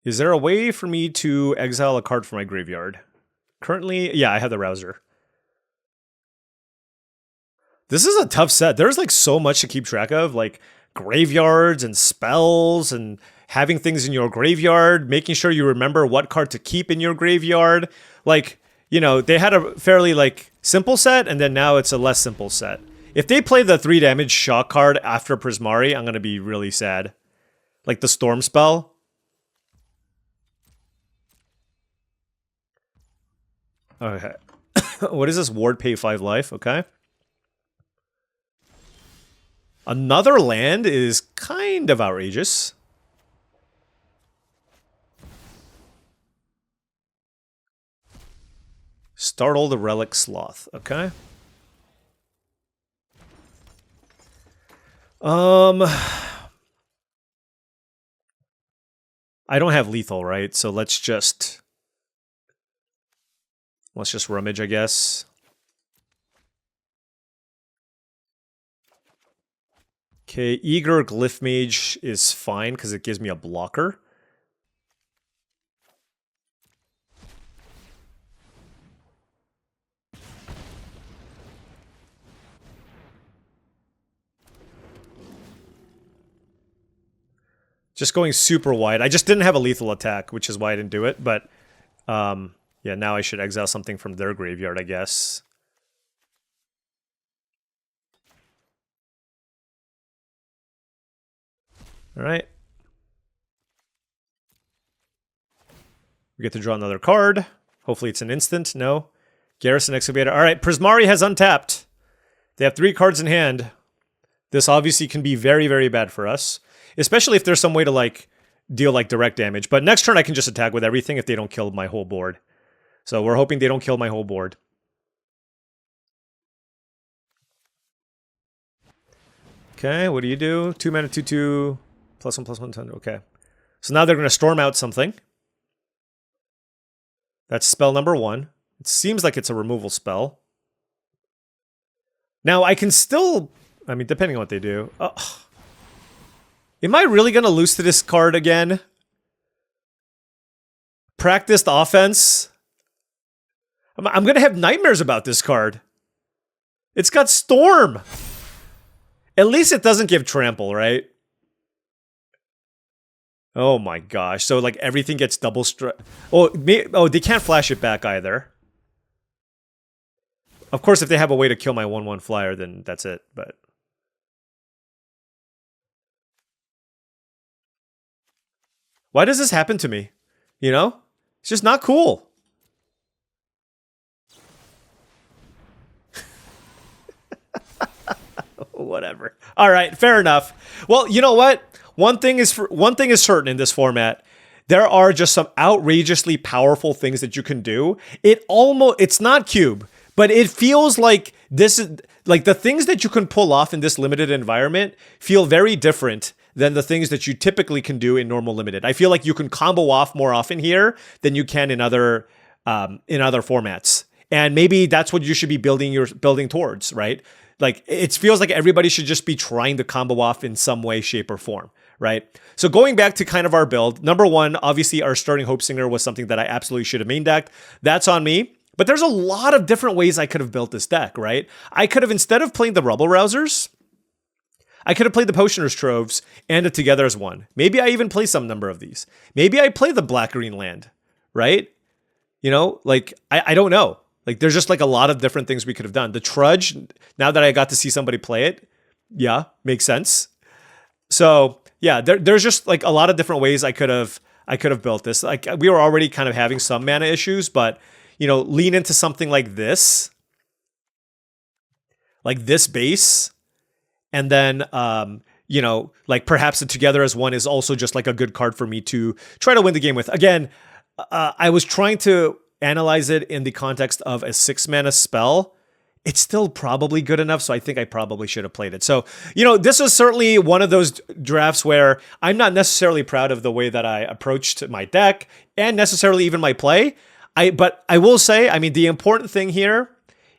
Is there a way for me to exile a card from my graveyard? Currently, yeah, I have the Rouser. This is a tough set. There's like so much to keep track of, like graveyards and spells and having things in your graveyard, making sure you remember what card to keep in your graveyard. Like, you know, they had a fairly like simple set and then now it's a less simple set. If they play the 3 damage shock card after Prismari, I'm going to be really sad. Like the Storm spell. Okay. What is this? Ward pay 5 life. Okay. Another land is kind of outrageous. Startle the Relic Sloth. Okay. I don't have lethal, right? So let's just rummage, I guess. Okay, Eager Glyph Mage is fine because it gives me a blocker. Just going super wide. I just didn't have a lethal attack, which is why I didn't do it. But, yeah, now I should exile something from their graveyard, I guess. All right. We get to draw another card. Hopefully it's an instant. No. Garrison Excavator. All right, Prismari has untapped. They have 3 cards in hand. This obviously can be very, very bad for us. Especially if there's some way to, like, deal, like, direct damage. But next turn I can just attack with everything if they don't kill my whole board. So we're hoping they don't kill my whole board. Okay, what do you do? 2 mana, 2/2, +1/+1, okay. So now they're going to storm out something. That's spell number 1. It seems like it's a removal spell. Now, I can still... I mean, depending on what they do. Am I really going to lose to this card again? Practiced offense? I'm going to have nightmares about this card. It's got Storm. At least it doesn't give Trample, right? Oh my gosh. So, like, everything gets double strike. Oh, they can't flash it back either. Of course, if they have a way to kill my 1/1 flyer, then that's it, but... Why does this happen to me? You know? It's just not cool. Whatever. All right, fair enough. Well, you know what? One thing is certain in this format. There are just some outrageously powerful things that you can do. It's not cube, but it feels like this is like the things that you can pull off in this limited environment feel very different than the things that you typically can do in normal limited. I feel like you can combo off more often here than you can in other formats. And maybe that's what you should be building towards, right? Like, it feels like everybody should just be trying to combo off in some way, shape, or form, right? So going back to kind of our build, number 1, obviously our starting Hope Singer was something that I absolutely should have main decked. That's on me. But there's a lot of different ways I could have built this deck, right? I could have, instead of playing the Rubble Rousers, I could have played the Potioner's Troves and it together as one. Maybe I even play some number of these. Maybe I play the Black-Green land, right? You know, like, I don't know. Like, there's just, like, a lot of different things we could have done. The Trudge, now that I got to see somebody play it, yeah, makes sense. So, yeah, there's just, like, a lot of different ways I could have built this. Like, we were already kind of having some mana issues, but, you know, lean into something like this base, and then, you know, like, perhaps the Together as One is also just, like, a good card for me to try to win the game with. Again, I was trying to analyze it in the context of a 6-mana spell. It's still probably good enough, so I think I probably should have played it. So, you know, this was certainly one of those drafts where I'm not necessarily proud of the way that I approached my deck and necessarily even my play. But I will say, I mean, the important thing here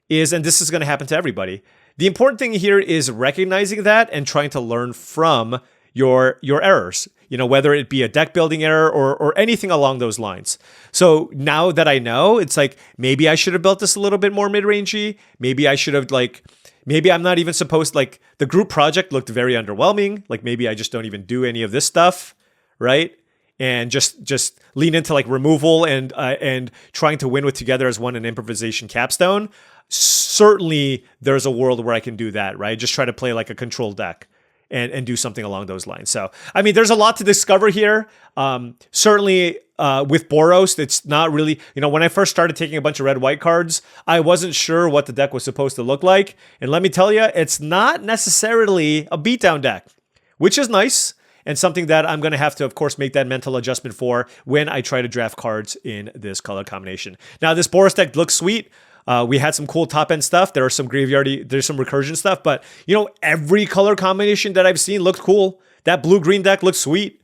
is, and this is going to happen to everybody, the important thing here is recognizing that and trying to learn from your errors, you know, whether it be a deck building error or anything along those lines. So now that I know, it's like, maybe I should have built this a little bit more mid-rangey. Maybe I should have, like, maybe I'm not even supposed, like, the group project looked very underwhelming. Like, maybe I just don't even do any of this stuff, right? And just lean into, like, removal and trying to win with Together as One and improvisation capstone. Certainly there's a world where I can do that, right? Just try to play like a control deck and do something along those lines. So, I mean, there's a lot to discover here. Certainly with Boros, it's not really, when I first started taking a bunch of red-white cards, I wasn't sure what the deck was supposed to look like. And let me tell you, it's not necessarily a beatdown deck, which is nice. And something that I'm going to have to, of course, make that mental adjustment for when I try to draft cards in this color combination. Now, this Boros deck looks sweet. We had some cool top-end stuff. There's some recursion stuff. But, every color combination that I've seen looked cool. That blue-green deck looked sweet,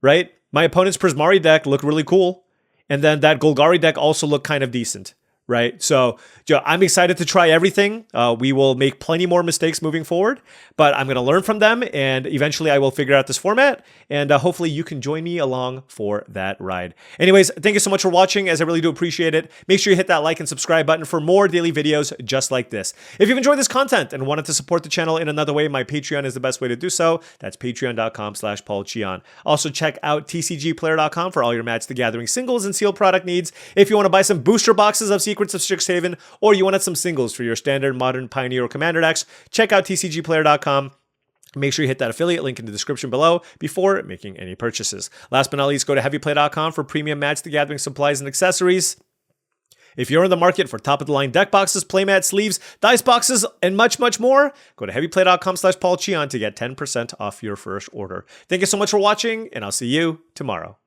right? My opponent's Prismari deck looked really cool. And then that Golgari deck also looked kind of decent, right? So I'm excited to try everything. We will make plenty more mistakes moving forward, but I'm going to learn from them, and eventually I will figure out this format, and hopefully you can join me along for that ride. Anyways, thank you so much for watching, as I really do appreciate it. Make sure you hit that like and subscribe button for more daily videos just like this. If you've enjoyed this content and wanted to support the channel in another way, my Patreon is the best way to do so. That's patreon.com/paulcheon. Also check out TCGplayer.com for all your Magic the Gathering singles and sealed product needs. If you want to buy some booster boxes of Secrets of Strixhaven, or you wanted some singles for your standard, modern, pioneer, or commander decks, check out tcgplayer.com. Make sure you hit that affiliate link in the description below before making any purchases. Last but not least, go to heavyplay.com for premium Magic the Gathering supplies and accessories. If you're in the market for top-of-the-line deck boxes, playmat, sleeves, dice boxes, and much, much more, go to heavyplay.com/paulcheon to get 10% off your first order. Thank you so much for watching, and I'll see you tomorrow.